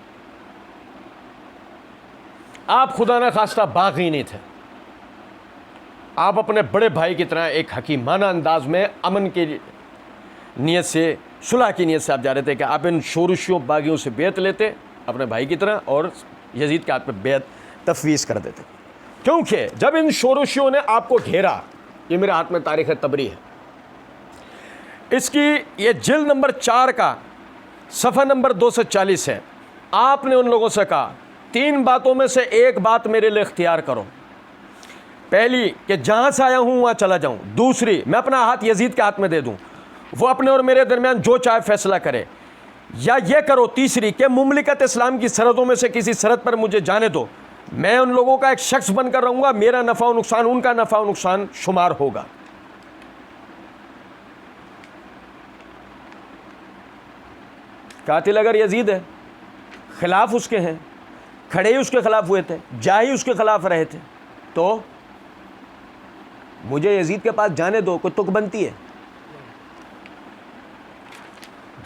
आप खुदा न खास्ता बागी नहीं थे, आप अपने बड़े भाई की तरह एक हकीमाना अंदाज में अमन की नीयत से, सुलह की नीयत से आप जा रहे थे कि आप इन शोरशियों बागियों से बेत लेते अपने भाई की तरह, और यजीद के हाथ पे बेत तफवीज़ कर देते। क्योंकि जब इन शोरशियों ने आपको घेरा, ये मेरे हाथ में तारीख़ तबरी है, इसकी ये जिल्द नंबर 4 का सफ़ा नंबर 240 है। आपने उन लोगों से कहा 3 बातों में से एक बात मेरे लिए इख्तियार करो। पहली कि जहाँ से आया हूँ वहाँ चला जाऊँ, दूसरी मैं अपना हाथ यजीद के हाथ में दे दूँ, वो अपने और मेरे दरमियान जो चाहे फैसला करे, या ये करो तीसरी कि मुमलिकत इस्लाम की सरहदों में से किसी सरहद पर मुझे जाने दो, मैं उन लोगों का एक शख्स बनकर रहूँगा, मेरा नफ़ा और नुकसान उनका नफ़ा और नुकसान शुमार होगा। कातिल अगर यजीद है, खिलाफ उसके हैं, खड़े ही उसके खिलाफ हुए थे, जा ही उसके खिलाफ रहे थे, तो मुझे यजीद के पास जाने दो, कोई तुक बनती है।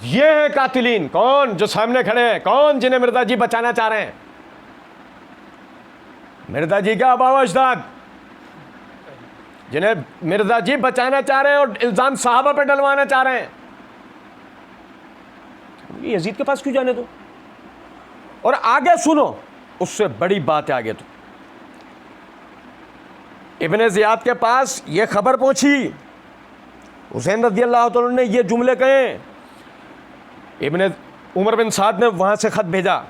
ये है कातिलीन, कौन जो सामने खड़े हैं, कौन जिन्हें मिर्जा जी बचाना चाह रहे हैं। मिर्जा जी का आबा अजदाद, जिन्हें मिर्जा जी बचाना चाह रहे हैं और इल्जाम साहबा पे डलवाना चाह रहे हैं, यजीद के पास क्यों जाने दो। और आगे सुनो, उससे बड़ी बात है आगे। तो इब्ने ज़ियाद के पास ये खबर पहुंची, हुसैन रज़ियल्लाहु तआला ने ये जुमले कहे, इब्ने उमर बिन साद ने वहां से खत भेजा।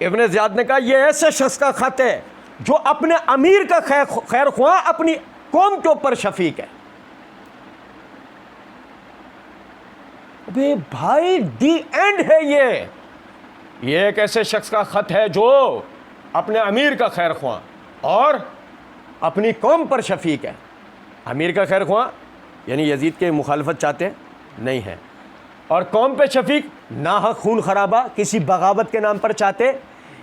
इब्ने ज़ियाद ने कहा ये ऐसे शख्स का खत है जो अपने अमीर का खैर ख्वाह, अपनी कौम के ऊपर शफीक है। अबे भाई दी एंड है ये एक ऐसे शख्स का खत है जो अपने अमीर का खैर ख्वाह और अपनी कौम पर शफीक है। अमीर का खैर ख्वाह यानी यजीद के मुखालफत चाहते नहीं हैं, और कौम पे शफीक नाहक खून खराबा किसी बगावत के नाम पर चाहते,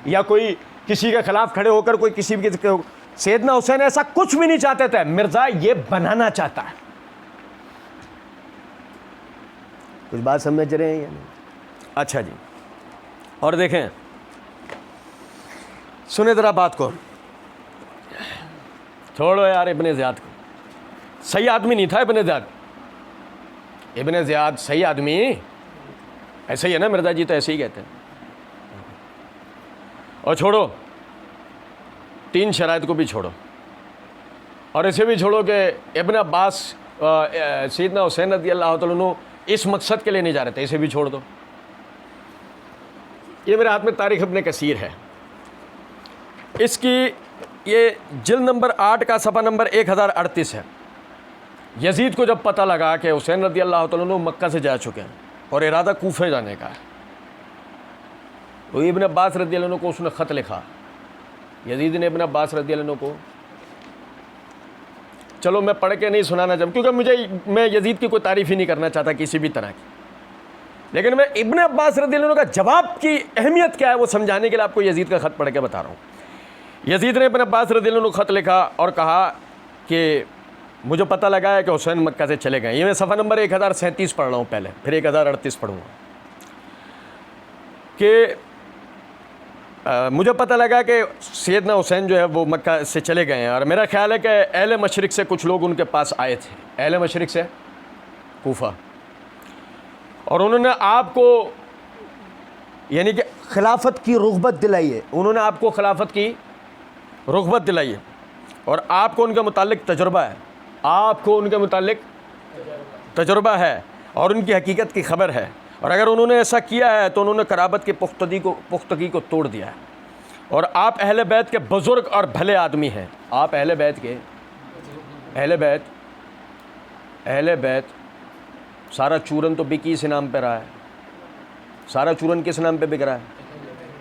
या कोई किसी के खिलाफ खड़े होकर कोई किसी भी। सैयदना हुसैन ऐसा कुछ भी नहीं चाहते थे, मिर्जा ये बनाना चाहता है। कुछ बात समझ रहे हैं या नहीं? अच्छा जी, और देखें, सुने जरा बात को, छोड़ो यार इब्ने ज़ियाद को, सही आदमी नहीं था इब्ने ज़ियाद। इब्ने ज़ियाद सही आदमी ऐसे ही है ना, मिर्जा जी तो ऐसे ही कहते हैं। और छोड़ो, 3 शराइत को भी छोड़ो, और इसे भी छोड़ो कि इब्ने अब्बास सैयदना हुसैन रज़ियल्लाहु तआला अन्हु इस मकसद के लिए नहीं जा रहे थे, इसे भी छोड़ दो। ये मेरे हाथ में तारीख़ इब्ने कसीर है, इसकी ये जिल्द नंबर 8 का सफ़ा नंबर 1038 है। यजीद को जब पता लगा कि हुसैन रज़ियल्लाहु तआला अन्हु मक्का से जा चुके हैं और इरादा कूफे जाने का है, तो इब्न अब्बास रज़ियल्लाहु अन्हु को उसने ख़त लिखा, यजीद ने इब्न अब्बास रज़ियल्लाहु अन्हु को, चलो मैं पढ़ के नहीं सुनाना चाहता क्योंकि मैं यजीद की कोई तारीफ़ ही नहीं करना चाहता किसी भी तरह की, लेकिन मैं इब्न अब्बास रज़ियल्लाहु अन्हु का जवाब की अहमियत क्या है वो समझाने के लिए आपको यजीद का ख़त पढ़ के बता रहा हूँ। यजीद ने इब्न अब्बास रज़ियल्लाहु अन्हु ख़त लिखा और कहा कि मुझे पता लगा है कि हुसैन मक्का से चले गए। ये मैं सफ़ा नंबर 1037 पढ़ रहा हूँ पहले, फिर 1038 पढ़ूँगा कि मुझे पता लगा कि सैयदना हुसैन जो है वो मक्का से चले गए हैं और मेरा ख़्याल है कि अहले मशरिक़ से कुछ लोग उनके पास आए थे, अहले मशरिक़ से कूफा, और उन्होंने आपको यानी कि खिलाफत की रुग़बत दिलाई है, उन्होंने आपको खिलाफत की रुग़बत दिलाई है और आपको उनके मुतालिक तजुर्बा है, आपको उनके मुतालिक तजुर्बा है और उनकी हकीकत की ख़बर है, और अगर उन्होंने ऐसा किया है तो उन्होंने कराबत की पुख्तगी को तोड़ दिया है और आप अहले बैत के बुज़ुर्ग और भले आदमी हैं। आप अहले बैत सारा चूरन तो बिकी इस नाम पे रहा है, सारा चूरन किस नाम पे बिक रहा है?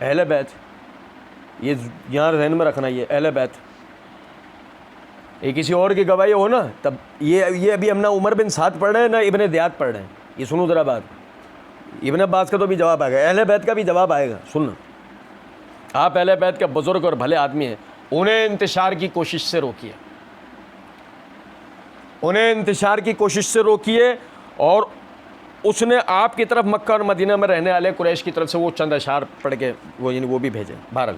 अहले बैत। ये यहाँ ज़हन में रखना, ये अहले बैत, ये किसी और की गवाही हो ना तब ये अभी हम ना उमर बिन साद पढ़ रहे हैं ना इब्ने ज़ियाद पढ़ रहे हैं। ये सुनो ज़रा बात, इब्न अब्बास का तो भी जवाब आएगा, अहले बैत का भी जवाब आएगा। सुनना, आप अहले बैत के बुज़ुर्ग और भले आदमी हैं, उन्हें इंतशार की कोशिश से रोकिए, उन्हें इंतशार की कोशिश से रोकिए। और उसने आपकी तरफ मक्का और मदीना में रहने वाले कुरैश की तरफ से वो चंद अशार पढ़ के वो भी भेजे। बहरहाल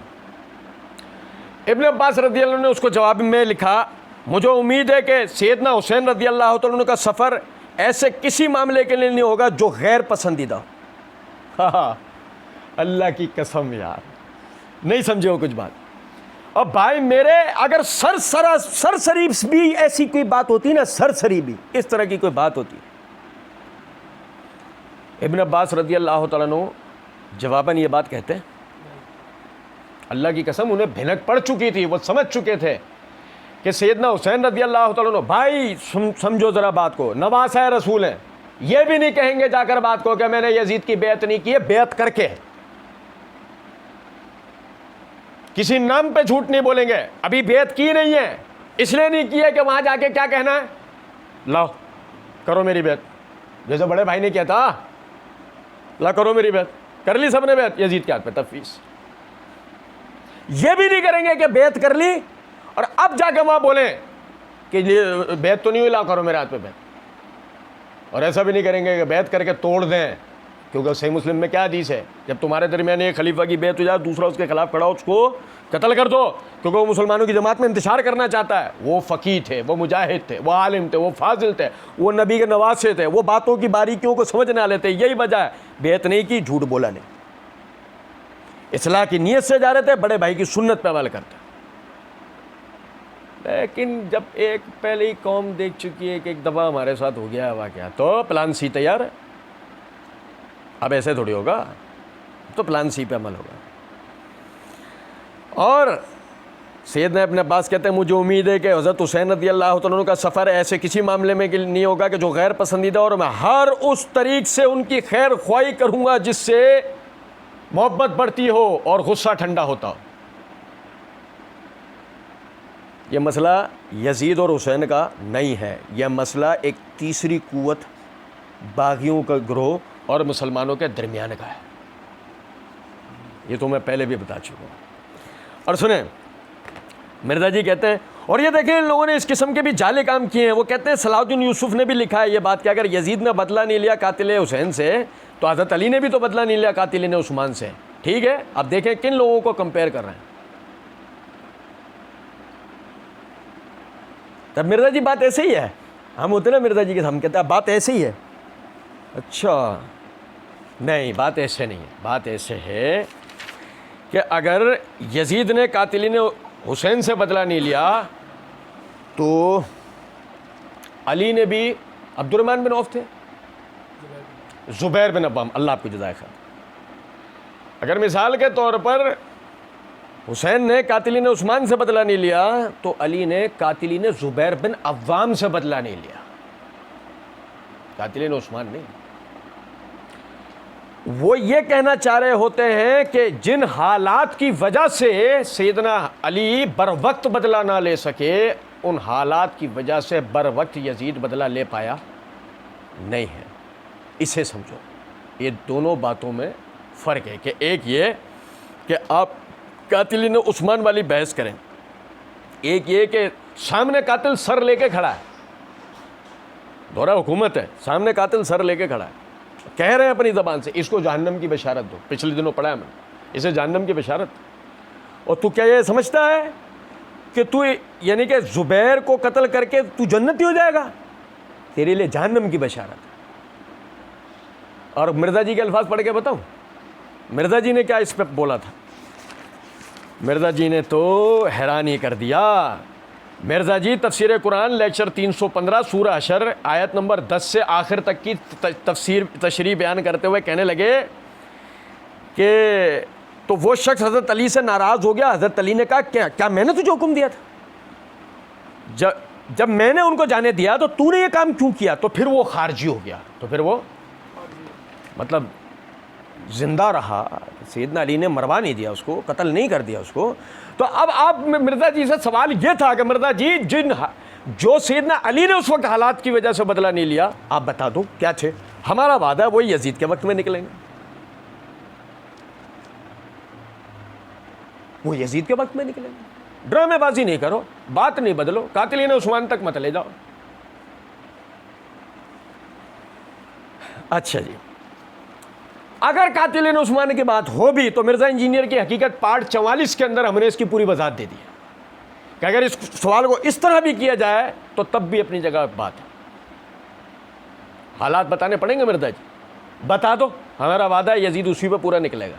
इब्न अब्बास रज़ियल्लाहु ने उसको जवाब में लिखा, मुझे उम्मीद है कि सैयदना हुसैन रज़ियल्लाहु तआला अन्हु का सफ़र ऐसे किसी मामले के लिए नहीं होगा जो गैर पसंदीदा। हाँ, अल्लाह की कसम यार, नहीं समझे हो कुछ बात। और भाई मेरे, अगर सरसरी भी ऐसी कोई बात होती ना, सरसरी भी इस तरह की कोई बात होती, इब्न अब्बास रज़ियल्लाहु तआला अन्हु जवाबन ये बात कहते हैं, अल्लाह की कसम उन्हें भिनक पड़ चुकी थी, वो समझ चुके थे कि सैयदना हुसैन रज़ियल्लाहु तआला अन्हु, भाई समझो ज़रा बात को, नवासा रसूल हैं, ये भी नहीं कहेंगे जाकर बात को कि मैंने यजीद की बेअत नहीं की है, बेअत करके किसी नाम पे झूठ नहीं बोलेंगे। अभी बेअत की नहीं है, इसलिए नहीं की है कि वहां जाके क्या कहना है, लाओ करो मेरी बेअत, जैसे बड़े भाई ने किया था, ला करो मेरी बेअत, कर ली सबने बेअत, यजीद के हाथ पे तफवीज़। ये भी नहीं करेंगे कि बेअत कर ली और अब जाके वहां बोले कि बेअत तो नहीं हुई, ला करो मेरे हाथ पे बेअत। और ऐसा भी नहीं करेंगे कि बेअत करके तोड़ दें, क्योंकि सही मुस्लिम में क्या हदीस है, जब तुम्हारे दरमियान एक खलीफा की बेअत हो जाए, दूसरा उसके खिलाफ खड़ा हो, उसको कत्ल कर दो, क्योंकि वो मुसलमानों की जमात में इंतशार करना चाहता है। वो फ़कीह थे, वो मुजाहिद थे, वो आलिम थे, वो फाजिल थे, वो नबी के नवासे थे, वो बातों की बारीकियों को समझने वाले थे। यही वजह है बेअत नहीं की, झूठ बोला नहीं, इस्लाह की नीयत से जा रहे थे, बड़े भाई की सुन्नत पे अमल करते। लेकिन जब एक पहले ही कौम देख चुकी है कि एक दफ़ा हमारे साथ हो गया है वाक़या, तो प्लान सी तैयार है। अब ऐसे थोड़ी होगा, तो प्लान सी पे अमल होगा। और सैयदना इब्न अब्बास कहते हैं, मुझे उम्मीद है कि हज़रत हुसैन रज़ियल्लाहु तआला अन्हु का सफ़र ऐसे किसी मामले में नहीं होगा कि जो गैर पसंदीदा, और मैं हर उस तरीक़ से उनकी खैर ख्वाही करूँगा जिससे मोहब्बत बढ़ती हो और गुस्सा ठंडा होता हो। यह मसला यजीद और हुसैन का नहीं है, यह मसला एक तीसरी कुव्वत बागियों का गिरोह और मुसलमानों के दरमियान का है। ये तो मैं पहले भी बता चुका हूँ। और सुने, मिर्ज़ा जी कहते हैं, और ये देखें इन लोगों ने इस किस्म के भी जाले काम किए हैं। वो कहते हैं सलाहुद्दीन यूसुफ ने भी लिखा है ये बात कि अगर यजीद ने बदला नहीं लिया कातिल हुसैन से, तो हज़रत अली ने भी तो बदला नहीं लिया कातिल उस्मान से। ठीक है, अब देखें किन लोगों को कंपेयर कर रहे हैं। तब मिर्ज़ा जी बात ऐसे ही है, हम होते ना मिर्ज़ा जी के, हम कहते हैं बात ऐसे ही है। अच्छा नहीं, बात ऐसे नहीं है। बात ऐसे है कि अगर यजीद ने कातिल हुसैन से बदला नहीं लिया तो अली ने भी, अब्दुर्रहमान बिन औफ थे, ज़ुबैर बिन अव्वाम, अल्लाह आपको जज़ाए खैर। अगर मिसाल के तौर पर हुसैन ने कातिल उस्मान से बदला नहीं लिया तो अली ने कातिल ज़ुबैर बिन अव्वाम से बदला नहीं लिया, कातिल उस्मान नहीं। वो ये कहना चाह रहे होते हैं कि जिन हालात की वजह से सैयदना अली बर वक्त बदला ना ले सके, उन हालात की वजह से बर वक्त यजीद बदला ले पाया नहीं है। इसे समझो, ये दोनों बातों में फ़र्क है कि एक ये कि आप कातिल उस्मान वाली बहस करें, एक ये कि सामने कातिल सर लेके खड़ा है, दौरा हुकूमत है, सामने कातिल सर लेके खड़ा है, कह रहे हैं अपनी ज़बान से इसको जहन्नम की बशारत दो। पिछले दिनों पढ़ा है मैंने, इसे जहन्नम की बशारत। और तू क्या ये समझता है कि तू यानी कि ज़ुबैर को कत्ल करके तू जन्नती हो जाएगा? तेरे लिए जहन्नम की बशारत। और मिर्ज़ा जी के अल्फाज पढ़ के बताऊं, मिर्ज़ा जी ने क्या इस पर बोला था? मिर्ज़ा जी ने तो हैरान ही कर दिया। मिर्ज़ा जी तफसीर कुरान लेक्चर 315 सूरह हशर आयत नंबर 10 से आखिर तक की तशरीह बयान करते हुए कहने लगे कि तो वो शख्स हज़रत अली से नाराज़ हो गया। हज़रत अली ने कहा क्या मैंने तुझे हुक्म दिया था? जब मैंने उनको जाने दिया तो तूने ये काम क्यों किया? तो फिर वो खारजी हो गया, तो फिर वो मतलब ज़िंदा रहा। सैयदना अली ने मरवा नहीं दिया उसको, कत्ल नहीं कर दिया उसको। तो अब आप मिर्ज़ा जी से सवाल ये था कि मिर्ज़ा जी जो सैयदना अली ने उस वक्त हालात की वजह से बदला नहीं लिया, आप बता दो क्या थे? हमारा वादा वही यजीद के वक्त में निकलेंगे, वो यजीद के वक्त में निकलेंगे। ड्रामेबाजी नहीं करो, बात नहीं बदलो, कातिल उस्मान तक मत ले जाओ। अच्छा जी, अगर कातिल उस्मान की बात हो भी तो मिर्ज़ा इंजीनियर की हकीकत पार्ट 44 के अंदर हमने इसकी पूरी वजाहत दे दी है कि अगर इस सवाल को इस तरह भी किया जाए तो तब भी अपनी जगह बात है। हालात बताने पड़ेंगे मिर्ज़ा जी, बता दो, हमारा वादा है यजीद उसी पे पूरा निकलेगा।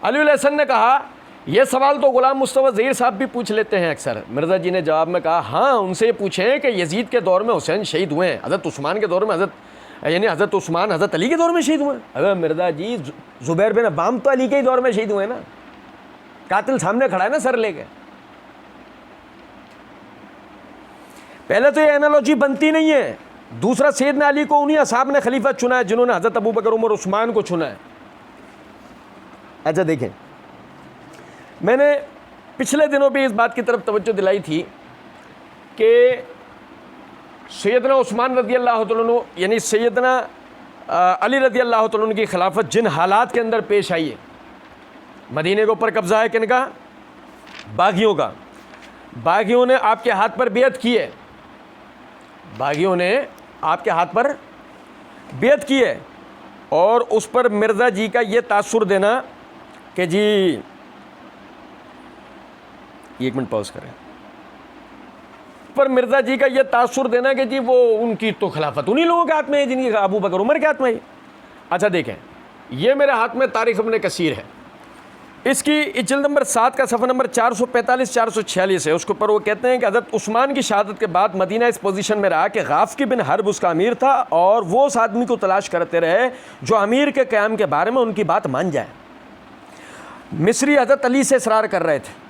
अली हसन ने कहा यह सवाल तो गुलाम मुस्तफ़ा ज़हीर साहब भी पूछ लेते हैं अक्सर। मिर्ज़ा जी ने जवाब में कहा हाँ, उनसे पूछें कि यजीद के दौर में हुसैन शहीद हुए हैं, हज़रत उस्मान के दौर में हज़रत उस्मान हज़रत अली के दौर में शहीद हुए। अगर मिर्ज़ा जी ज़ुबैर बिन अव्वाम तो अली के ही दौर में शहीद हुए ना, कातिल सामने खड़ा है ना सर लेके। पहले तो ये एनालॉजी बनती नहीं है। दूसरा, सैयदना अली को उन्हीं असहाब ने खलीफा चुना है जिन्होंने हज़रत अबू बकर उमर उस्मान को चुना है। अच्छा देखें, मैंने पिछले दिनों भी इस बात की तरफ तवज्जो दिलाई थी कि सैयदना उस्मान रज़ी अल्लाह तआला अन्हु यानी सैयदना अली रज़ी अल्लाह तआला अन्हु की खिलाफत जिन हालात के अंदर पेश आई है, मदीने के ऊपर कब्ज़ा है किनका? बागियों का। बागियों ने आपके हाथ पर बेयत की है, बागियों ने आपके हाथ पर बेयत की है, और उस पर मिर्ज़ा जी का ये तासुर देना कि जी, एक मिनट पॉज करें, पर मिर्ज़ा जी का ये तासुर देना कि जी वो उनकी तो खिलाफत उन्हीं लोगों के हाथ में है जिनकी अबू बकर उमर के हाथ में है। अच्छा देखें, ये मेरे हाथ में तारीख़ इब्न कसीर है, इसकी जिल्द नंबर 7 का सफ़ा नंबर 445-446 है। उसके ऊपर वो कहते हैं कि हज़रत उस्मान की शहादत के बाद मदीना इस पोजीशन में रहा कि गाफ़की बिन हर्ब उसका अमीर था और वो उस आदमी को तलाश करते रहे जो अमीर के क़याम के बारे में उनकी बात मान जाए। मिस्री हज़रत अली से इसरार कर रहे थे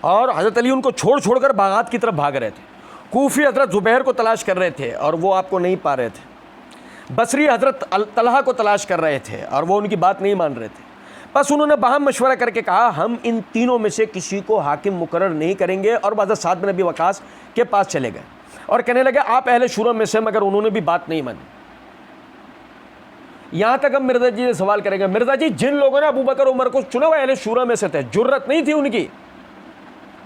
और हज़रत अली उनको छोड़ कर बागात की तरफ भाग रहे थे। कूफ़ी हज़रत ज़ुबैर को तलाश कर रहे थे और वो आपको नहीं पा रहे थे। बसरी हज़रत तलहा को तलाश कर रहे थे और वो उनकी बात नहीं मान रहे थे। बस उन्होंने बाहम मशवरा करके कहा हम इन तीनों में से किसी को हाकिम मुकर्रर नहीं करेंगे, और हज़रत साद बिन अबी वक़ास के पास चले गए और कहने लगे आप अहले शूरा में से, मगर उन्होंने भी बात नहीं मानी। यहाँ तक अब मिर्ज़ा जी से सवाल करेंगे, मिर्ज़ा जी जिन लोगों ने अबू बकर उमर को चुना वो अहले शूरा में से थे, जुर्रत नहीं थी उनकी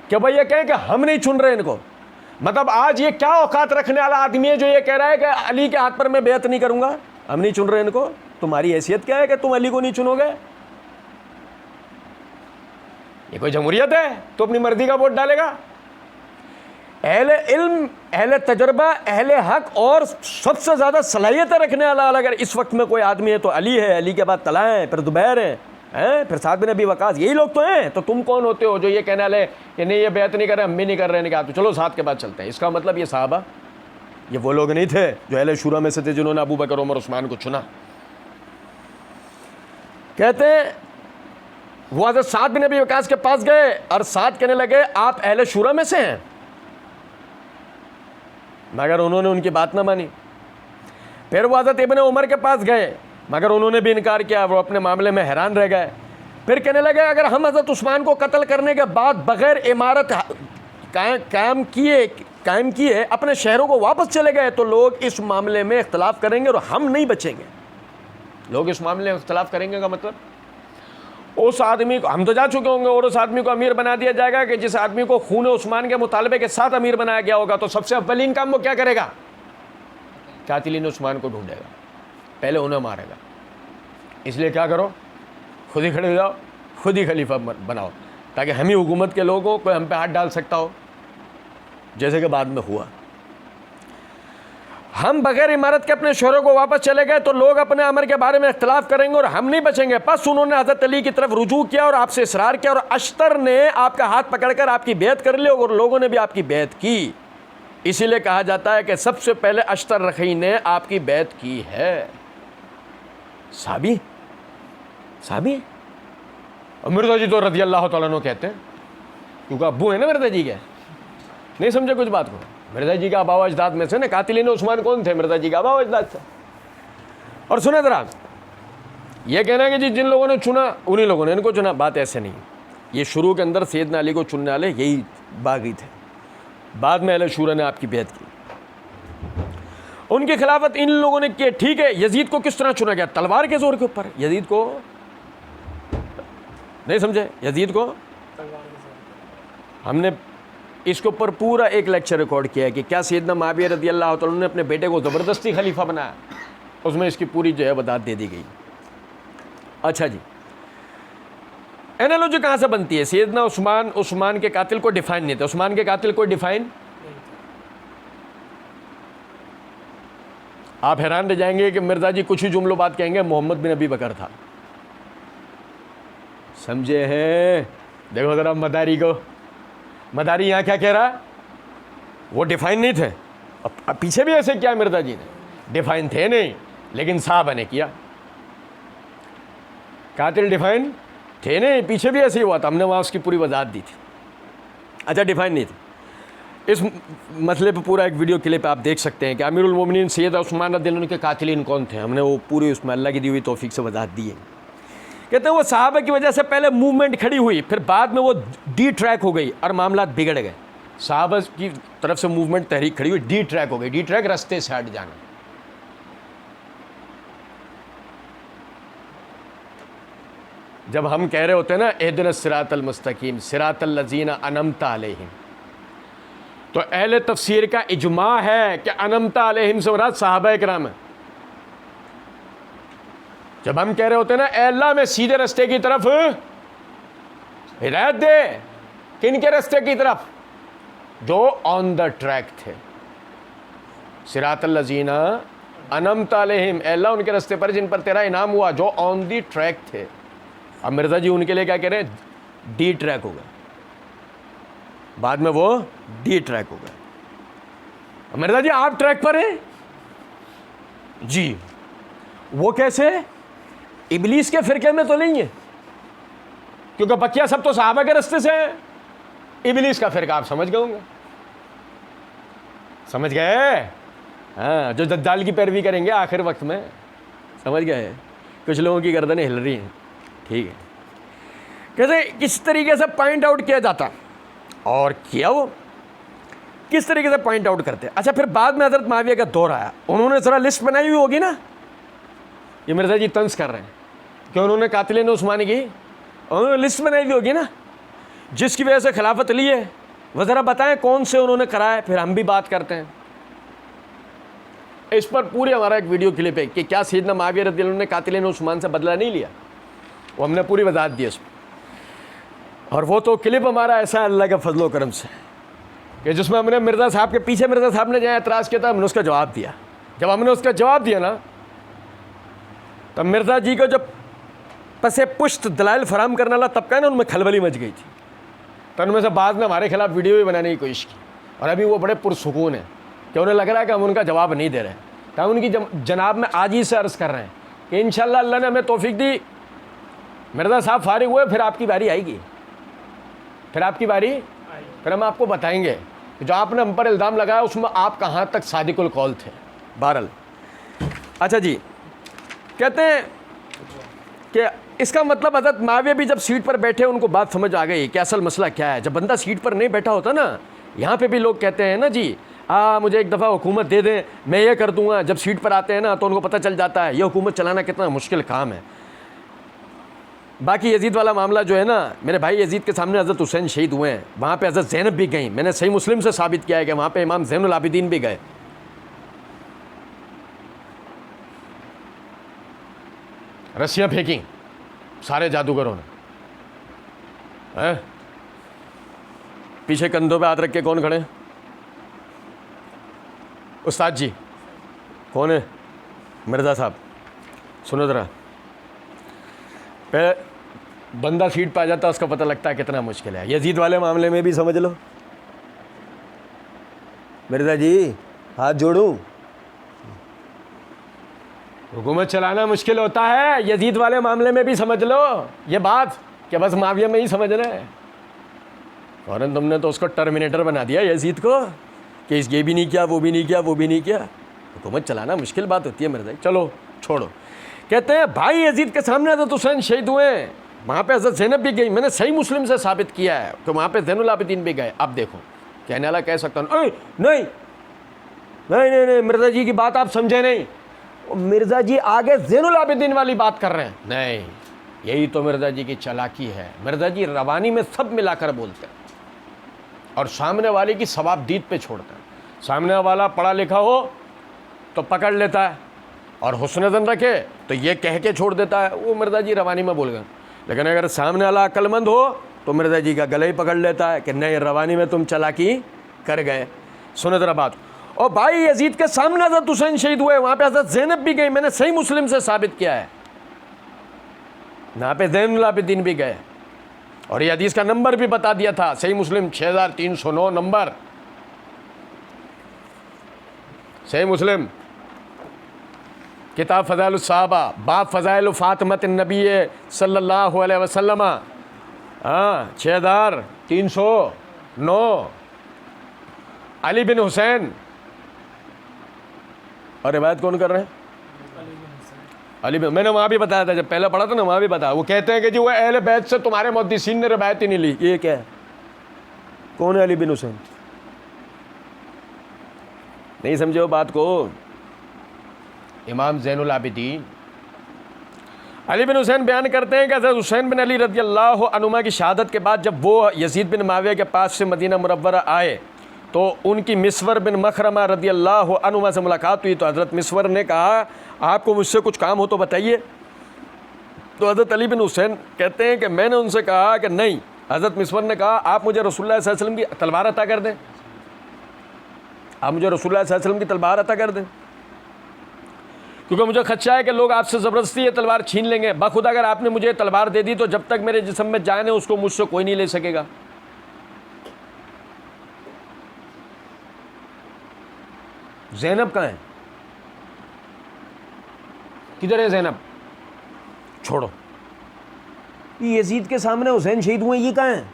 कि भाई ये कहें कि हम नहीं चुन रहे इनको। मतलब आज ये क्या औकात रखने वाला आदमी है जो ये कह रहा है कि अली के हाथ पर मैं बेयत नहीं करूँगा, हम नहीं चुन रहे इनको? तुम्हारी हैसियत क्या है कि तुम अली को नहीं चुनोगे? ये कोई जमहूरियत है तो अपनी मर्जी का वोट डालेगा? अहले इल्म, अहले तजर्बा, अहले हक और सबसे ज़्यादा सलाहियतें रखने वाला अगर इस वक्त में कोई आदमी है तो अली है, अली के बाद तलहा है, फिर ज़ुबैर हैं, फिर साद बिन अबी वक़ास, यही लोग तो हैं। तो तुम कौन होते हो जो ये कहने वाले कि नहीं ये बेयत नहीं कर रहे, हम भी नहीं कर रहे हैं? तो चलो साद के बाद चलते हैं। इसका मतलब ये सहाबा, ये वो लोग नहीं थे जो अहले शूरा में से थे जिन्होंने अबू बकर उमर उस्मान को चुना। कहते हैं वो हज़रत साद बिन अबी वक़ास के पास गए और साद कहने लगे आप अहले शूरा में से हैं, मगर उन्होंने उनकी बात ना मानी। फिर वो हज़रत इब्न उमर के पास गए मगर उन्होंने भी इनकार किया, वो अपने मामले में हैरान रह गए। फिर कहने लगे अगर हम हज़रत उस्मान को कत्ल करने के बाद बग़ैर इमारत कायम किए अपने शहरों को वापस चले गए तो लोग इस मामले में इख्तलाफ करेंगे और हम नहीं बचेंगे। लोग इस मामले में इख्तलाफ करेंगे का मतलब उस आदमी को, हम तो जा चुके होंगे, और उस आदमी को अमीर बना दिया जाएगा कि जिस आदमी को खून उस्मान के मुतालबे के साथ अमीर बनाया गया होगा। तो सबसे अव्वलीन काम वो क्या करेगा? कातिलीन उस्मान को ढूंढेगा, पहले उन्हें मारेगा। इसलिए क्या करो, खुद ही खड़े हो जाओ, खुद ही खलीफा बनाओ, ताकि हम ही हुकूमत के लोग हो, कोई हम पे हाथ डाल सकता हो, जैसे कि बाद में हुआ। हम बगैर इमारत के अपने शोरों को वापस चले गए तो लोग अपने अमर के बारे में इख्तलाफ करेंगे और हम नहीं बचेंगे। बस उन्होंने हज़रत अली की तरफ रुजू किया और आपसे इसरार किया, और अश्तर ने आपका हाथ पकड़कर आपकी बैत कर ली और लोगों ने भी आपकी बैत की। इसीलिए कहा जाता है कि सबसे पहले अश्तर रखी ने आपकी बैत की है। साबी और मिर्ज़ा जी तो रज़ी अल्लाह तआला अन्हु कहते हैं, क्योंकि अब्बू है ना मिर्ज़ा जी के। नहीं समझे कुछ बात को? मिर्ज़ा जी का आबा अजदाद में से ना कातिलीन उस्मान कौन थे? मिर्ज़ा जी का आबा अजदाद थे। और सुने ज़रा, ये कहना है कि जी जिन लोगों ने चुना उन्हीं लोगों ने इनको चुना, बात ऐसे नहीं। ये शुरू के अंदर सैयदना अली को चुनने वाले यही बागी थे, बाद में अहले शूरा ने आपकी बैत की, उनकी खिलाफत इन लोगों ने की। ठीक है, यजीद को किस तरह चुना गया? तलवार के जोर के ऊपर। यजीद को नहीं समझे? यजीद को हमने इसके ऊपर पूरा एक लेक्चर रिकॉर्ड किया है कि क्या सैयदना मुआविया रज़ी अल्लाह तआला ने अपने बेटे को ज़बरदस्ती खलीफा बनाया, उसमें इसकी पूरी जो है वदात दे दी गई। अच्छा जी, एनालॉजी कहाँ से बनती है? सैयदना उस्मान के कातिल को डिफाइन नहीं थे, उस्मान के कातिल को डिफाइन। आप हैरान रह जाएंगे कि मिर्ज़ा जी कुछ ही जुमलों बात कहेंगे मोहम्मद बिन अबी बकर था। समझे हैं? देखो ज़रा मदारी को, मदारी यहाँ क्या कह रहा है? वो डिफाइन नहीं थे। अब पीछे भी ऐसे किया मिर्ज़ा जी ने, डिफाइन थे नहीं लेकिन साहब ने किया। कातिल डिफाइन थे नहीं, पीछे भी ऐसे ही हुआ था, हमने वहाँ उसकी पूरी वजाहत दी थी। अच्छा, डिफाइन नहीं थे। इस मसले पर पूरा एक वीडियो क्लिप आप देख सकते हैं कि अमीरुल मोमिनीन सैयद उस्मान रज़ियल्लाहु अन्हु के कातिलीन कौन थे। हमने वो पूरी उसमें अल्लाह की दी हुई तौफीक से वजाहत दी है। कहते हैं वो सहाबा की वजह से पहले मूवमेंट खड़ी हुई, फिर बाद में वो डी ट्रैक हो गई और मामला बिगड़ गए। सहाबा की तरफ से मूवमेंट तहरीक खड़ी हुई, डी ट्रैक हो गई। डी ट्रैक रास्ते से हट जाना। जब हम कह रहे होते हैं ना इहदिनस सिरातल मुस्तकीम सिरातल लज़ीना अनअमता अलैहिम, तो अहले तफसीर का इजमा है कि अनअमता अलैहिम से मुराद सहाबा किराम है। जब हम कह रहे होते हैं ना ऐ अल्लाह में सीधे रास्ते की तरफ हिदायत दे, किन के रास्ते की तरफ? जो ऑन द ट्रैक थे। सिरातल लज़ीना अनअमता अलैहिम, ऐ अल्लाह उनके रास्ते पर जिन पर तेरा इनाम हुआ, जो ऑन द ट्रैक थे। अब मिर्ज़ा जी उनके लिए क्या कह रहे हैं? डी ट्रैक हो गए, बाद में वो डी ट्रैक हो गए। मिर्ज़ा जी आप ट्रैक पर हैं जी, वो कैसे? इबलीस के फिरके में तो नहीं है, क्योंकि बकिया सब तो सहाबा के रास्ते से है। इबलीस का फिरका आप समझ गए होंगे, समझ गए? हाँ, जो दज्जाल की पैरवी करेंगे आखिर वक्त में, समझ गए? कुछ लोगों की गर्दनें हिल रही हैं, ठीक है। कैसे किस तरीके से पॉइंट आउट किया जाता और किया वो किस तरीके से पॉइंट आउट करते। अच्छा, फिर बाद में हज़रत मुआविया का दौर आया, उन्होंने ज़रा लिस्ट बनाई हुई होगी ना। ये मिर्ज़ा जी तंज कर रहे हैं कि उन्होंने कातिलीन उस्मानी की उन्होंने लिस्ट बनाई हुई होगी ना, जिसकी वजह से खिलाफत ली है। वह ज़रा बताएं कौन से उन्होंने कराए, फिर हम भी बात करते हैं इस पर। पूरे हमारा एक वीडियो क्लिप है कि क्या सैयदना मुआविया रज़ियल्लाहु अन्हु ने कातिलीन उस्मान से बदला नहीं लिया, वो हमने पूरी वजाहत दी उसमें। और वो तो क्लिप हमारा ऐसा है अल्लाह के फजलो करम से कि जिसमें हमने मिर्ज़ा साहब के पीछे मिर्ज़ा साहब ने जहाँ एतराज़ किया था, हमने उसका जवाब दिया। जब हमने उसका जवाब दिया ना, तब मिर्ज़ा जी को जब पसे पुश्त दलाइल फराम करने वाला तबका ना, उनमें खलबली मच गई थी। तो उनमें से बाद में हमारे खिलाफ वीडियो भी बनाने की कोशिश की, और अभी वो बड़े पुरसुकून हैं कि उन्हें लग रहा है कि हम उनका जवाब नहीं दे रहे। तो हम उनकी जनाब में आज ही से अर्ज़ कर रहे हैं कि इंशाअल्लाह अल्लाह ने हमें तौफीक दी, मिर्ज़ा साहब फारिग हुए, फिर आपकी बारी आएगी, फिर आपकी बारी, फिर हम आपको बताएंगे कि जो आपने हम पर इल्ज़ाम लगाया उसमें आप कहाँ तक सादिकुल कौल थे। बहरहाल, अच्छा जी, कहते हैं कि इसका मतलब हज़रत मुआविया भी जब सीट पर बैठे उनको बात समझ आ गई कि असल मसला क्या है। जब बंदा सीट पर नहीं बैठा होता ना, यहाँ पे भी लोग कहते हैं ना जी मुझे एक दफ़ा हुकूमत दे दें, मैं ये कर दूंगा। जब सीट पर आते हैं ना तो उनको पता चल जाता है ये हुकूमत चलाना कितना मुश्किल काम है। बाकी यजीद वाला मामला जो है ना, मेरे भाई यजीद के सामने हज़रत हुसैन शहीद हुए हैं, वहाँ पे हज़रत ज़ैनब भी गई। मैंने सही मुस्लिम से साबित किया है कि वहाँ पे इमाम ज़ैनुल आबिदीन भी गए। रस्सियाँ फेंकी सारे जादूगरों ने। पीछे कंधों पे हाथ रख के कौन खड़े? उस्ताद जी कौन है? मिर्ज़ा साहब। सुनो ज़रा, बंदा सीट पे आ जाता है उसका पता लगता है कितना मुश्किल है। यजीद वाले मामले में भी समझ लो। मिर्ज़ा जी हाथ जोड़ूं? हुकूमत चलाना मुश्किल होता है, यजीद वाले मामले में भी समझ लो ये बात कि बस मुआविया में ही समझ रहे हैं। फौरन तुमने तो उसको टर्मिनेटर बना दिया यजीद को कि ये भी नहीं किया, वो भी नहीं किया, वो भी नहीं किया। हुकूमत चलाना मुश्किल बात होती है मिर्ज़ा। चलो छोड़ो। कहते हैं भाई यजीद के सामने हज़रत हुसैन शहीद हुए, वहाँ पे हज़रत ज़ैनब भी गई। मैंने सही मुस्लिम से साबित किया है कि वहाँ पे ज़ैनुल आबिदीन भी गए। अब देखो कहने वाला कह सकता हूँ नहीं नहीं नहीं नहीं मिर्ज़ा जी की बात आप समझे नहीं, मिर्ज़ा जी आगे ज़ैनुल आबिदीन वाली बात कर रहे हैं। नहीं, यही तो मिर्ज़ा जी की चालाकी है। मिर्ज़ा जी रवानी में सब मिलाकर बोलते हैं और सामने वाले की सवाबदीद पे छोड़ते हैं। सामने वाला पढ़ा लिखा हो तो पकड़ लेता है और हुस्न-ए-ज़न रखे तो ये कह के छोड़ देता है, वो मिर्ज़ा जी रवानी में बोल गए। लेकिन अगर सामने वाला अक्लमंद हो तो मिर्ज़ा जी का गला ही पकड़ लेता है कि नहीं रवानी में तुम चालाकी कर गए। सुनो ज़रा बात। और भाई यजीद के सामने हज़रत हुसैन शहीद हुए, वहाँ पे हज़रत ज़ैनब भी गई। मैंने सही मुस्लिम से साबित किया है, वहाँ पे ज़ैनुल आबिदीन भी गए और ये हदीस का नंबर भी बता दिया था। सही मुस्लिम 6309 नंबर, सही मुस्लिम किताब फ़ज़ाइल सहाबा, बाब फ़ज़ाइल फ़ातिमत नबी सल्लल्लाहु अलैहि वसल्लम। 6309 अली बिन हुसैन। और रिवायत कौन कर रहे हैं? अली बिन। मैंने वहाँ भी बताया था, जब पहले पढ़ा था ना वहाँ भी बताया। वो कहते हैं कि जी वो अहले बैत से तुम्हारे मुहद्दिसीन ने रिवायत ही नहीं ली। ये क्या है? कौन है अली बिन हुसैन? नहीं समझे वो बात को? इमाम ज़ैनुल आबिदीन अली बिन हुसैन बयान करते हैं कि हज़रत हुसैन बिन अली रज़ी अल्लाह अन्हुमा की शहादत के बाद जब वो यजीद बिन मुआविया के पास से मदीना मुनव्वरा आए तो उनकी मिस्वर बिन मखरमा रज़ी अल्लाह अन्हुमा से मुलाकात हुई। तो हज़रत मिस्वर ने कहा आपको मुझसे कुछ काम हो तो बताइए। तो हज़रत अली बिन हुसैन कहते हैं कि मैंने उनसे कहा कि नहीं। हज़रत मिस्वर ने कहा आप मुझे रसूलुल्लाह सल्लल्लाहु अलैहि वसल्लम की तलवार अता कर दें, आप मुझे रसूलुल्लाह सल्लल्लाहु अलैहि वसल्लम की तलवार अता कर दें, क्योंकि मुझे खदशा है कि लोग आपसे ज़बरदस्ती ये तलवार छीन लेंगे। बाखुदा अगर आपने मुझे तलवार दे दी तो जब तक मेरे जिस्म में जान है उसको मुझसे कोई नहीं ले सकेगा। ज़ैनब कहाँ है? किधर है ज़ैनब? छोड़ो, ये यजीद के सामने हुसैन शहीद हुए, ये कहाँ है?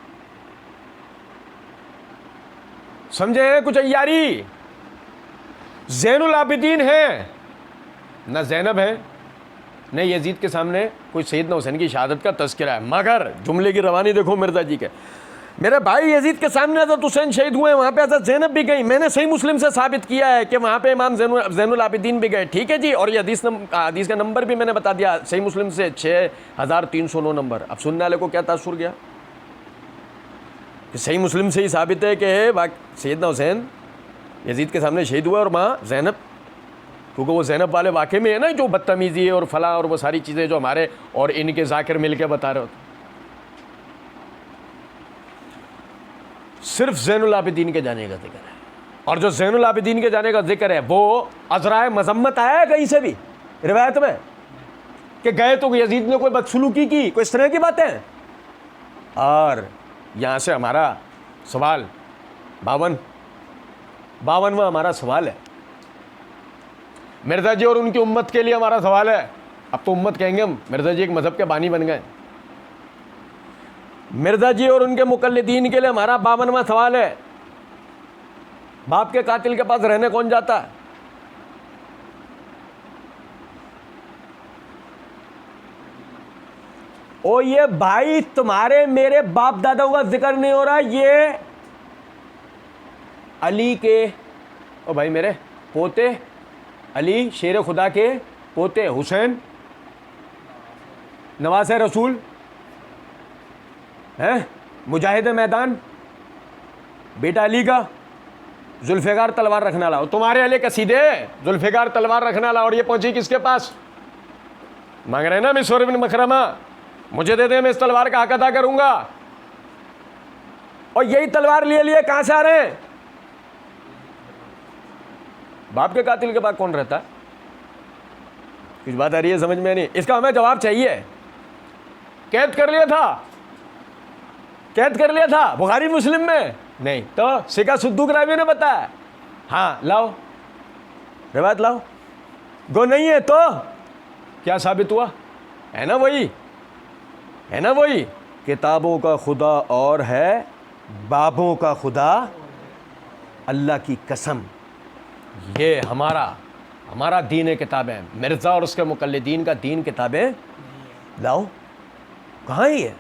समझे कुछ अय्यारी? ज़ैनुल आबिदीन है न ज़ैनब है, न यजीद के सामने कोई सैयदना हुसैन की शहादत का तज़किरा है। मगर जुमले की रवानी देखो मिर्ज़ा जी के। मेरे भाई यजीद के सामने हज़रत हुसैन शहीद हुए, वहाँ पे हज़रत ज़ैनब भी गई। मैंने सही मुस्लिम से साबित किया है कि वहाँ पे इमाम ज़ैनुल आबिदीन भी गए। ठीक है जी। और ये हदीस का नंबर भी मैंने बता दिया, सही मुस्लिम से 6309 नंबर। अब सुनने वाले को क्या तासुर गया कि सही मुस्लिम से ही साबित है कि सैयदना हुसैन यजीद के सामने शहीद हुआ और माँ ज़ैनब, क्योंकि वो ज़ैनब वाले वाक़े में है ना जो बदतमीज़ी और फला और वो सारी चीज़ें जो हमारे और इनके ज़ाकिर मिल के बता रहे होते। सिर्फ ज़ैनुल आबिदीन के जाने का जिक्र है, और जो ज़ैनुल आबिदीन के जाने का जिक्र है वो अज़राए मज़म्मत आया है कहीं से भी रिवायत में कि गए तो यजीद ने कोई बदसलूकी की, कोई इस तरह की बातें। और यहाँ से हमारा सवाल 52वां हमारा सवाल है मिर्ज़ा जी और उनकी उम्मत के लिए हमारा सवाल है। अब तो उम्मत कहेंगे हम, मिर्ज़ा जी एक मज़हब के बानी बन गए। मिर्ज़ा जी और उनके मुक़ल्लिदीन के लिए हमारा 52वां सवाल है, बाप के कातिल के पास रहने कौन जाता है? ओ ये भाई तुम्हारे मेरे बाप दादाओं का जिक्र नहीं हो रहा, ये अली के, ओ भाई मेरे पोते अली शेर खुदा के पोते हुसैन नवासे रसूल हैं, मुजाहिद मैदान, बेटा अली का जुल्फ़िकार तलवार रखने वाला। तुम्हारे अली कसीदे जुल्फ़िकार तलवार रखने वाला, और ये पहुंची किसके पास? मांग रहे ना मिसर बिन मखरमा, मुझे दे दे, मैं इस तलवार का हक अदा करूंगा। और यही तलवार लिए लिए कहां से आ रहे हैं? बाप के कातिल के बाद कौन रहता है? कुछ बात आ रही है समझ में नहीं? इसका हमें जवाब चाहिए। कैद कर लिया था, कैद कर लिया था बुखारी मुस्लिम में नहीं तो सिका सुद्दूक रावी ने बताया। हाँ लाओ रिवायत लाओ, गो नहीं है तो क्या साबित हुआ? है ना वही, है ना वही, किताबों का खुदा और है, बाबों का खुदा अल्लाह की कसम। ये हमारा दीन किताबें, मिर्ज़ा और उसके मुकल्लिदीन का दीन किताबें लाओ। कहाँ है ये?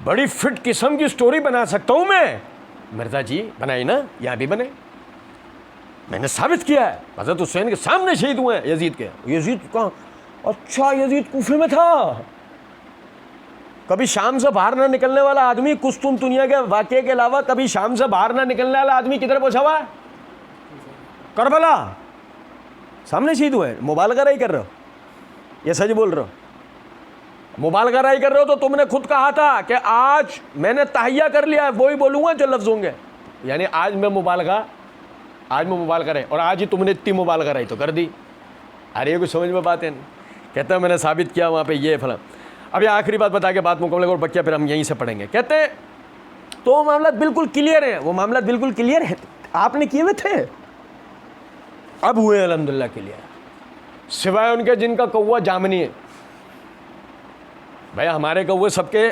बड़ी फिट किस्म की स्टोरी बना सकता हूँ मैं। मिर्ज़ा जी बनाई ना, यहाँ भी बने, मैंने साबित किया है। हज़रत हुसैन के सामने शहीद हुए हैं यजीद के। यजीद कहाँ? अच्छा यजीद कूफे में था। कभी शाम से बाहर ना निकलने वाला आदमी, कुस्तुनतुनिया के वाक़े के अलावा कभी शाम से बाहर ना निकलने वाला आदमी किधर पहुँचा हुआ है? करबला, सामने शहीद हुए। मुबालगा कर रहे हो, ये सच बोल रहे हो? मुबालगा कर रहे हो तो तुमने खुद कहा था कि आज मैंने तहैया कर लिया है, वही बोलूँगा जो लफ्ज़ होंगे। यानी आज मैं मुबालगा रहे, और आज ही तुमने इतनी मुबालगा रही तो कर दी। अरे कुछ समझ में बात है? कहते हैं मैंने साबित किया वहाँ पे ये फला। अब ये आखिरी बात बता के बात मुकम्मल और बच्चा फिर हम यहीं से पढ़ेंगे। कहते हैं तो वो मामला बिल्कुल क्लियर है, वो मामला बिल्कुल क्लियर है, आपने किए हुए थे, अब हुए अल्हम्दुलिल्लाह क्लियर, सिवाय उनके जिनका कौवा जामनी है। भाई हमारे कौवे सबके,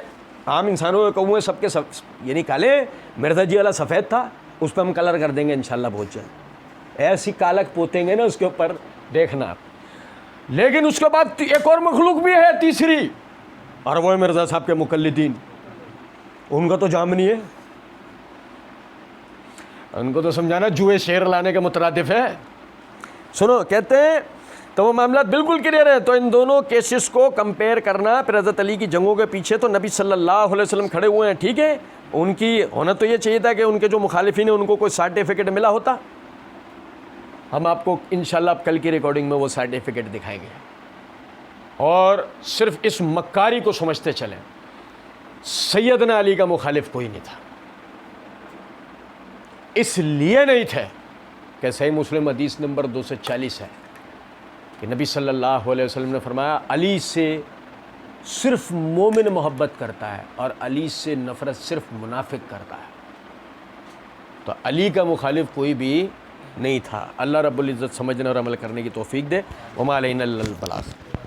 आम इंसानों के कौवे सबके सब यानी काले, मिर्ज़ा जी वाला सफ़ेद था, उस पर हम कलर कर देंगे इंशाल्लाह बहुत जल्द, ऐसी कालक पोतेंगे ना उसके ऊपर, देखना आप। लेकिन उसके बाद एक और मखलूक भी है तीसरी, और वो है मिर्ज़ा साहब के मुकल्लिदीन। उनका तो जामनी है, उनको तो समझाना जुए शेर लाने के मुतरादिफ है। सुनो, कहते हैं तो वो मामला बिल्कुल क्लियर है। तो इन दोनों केसेस को कंपेयर करना, फिर हज़रत अली की जंगों के पीछे तो नबी सल्लल्लाहु अलैहि वसल्लम खड़े हुए हैं, ठीक है, उनकी होना तो ये चाहिए था कि उनके जो मुखालिफिन हैं उनको कोई सर्टिफिकेट मिला होता। हम आपको इंशाल्लाह कल की रिकॉर्डिंग में वो सर्टिफिकेट दिखाएंगे। और सिर्फ इस मक्कारी को समझते चलें, सैयदना अली का मुखालिफ कोई नहीं था। इसलिए नहीं थे कि सही मुस्लिम हदीस नंबर 240 है कि नबी सल्लल्लाहु अलैहि वसल्लम ने फरमाया अली से सिर्फ मोमिन मोहब्बत करता है और अली से नफ़रत सिर्फ मुनाफिक करता है। तो अली का मुखालिफ कोई भी नहीं था। अल्लाह रब्बुल इज़्ज़त समझने और अमल करने की तौफीक दे। वमा अलैना इल्लल बलाग।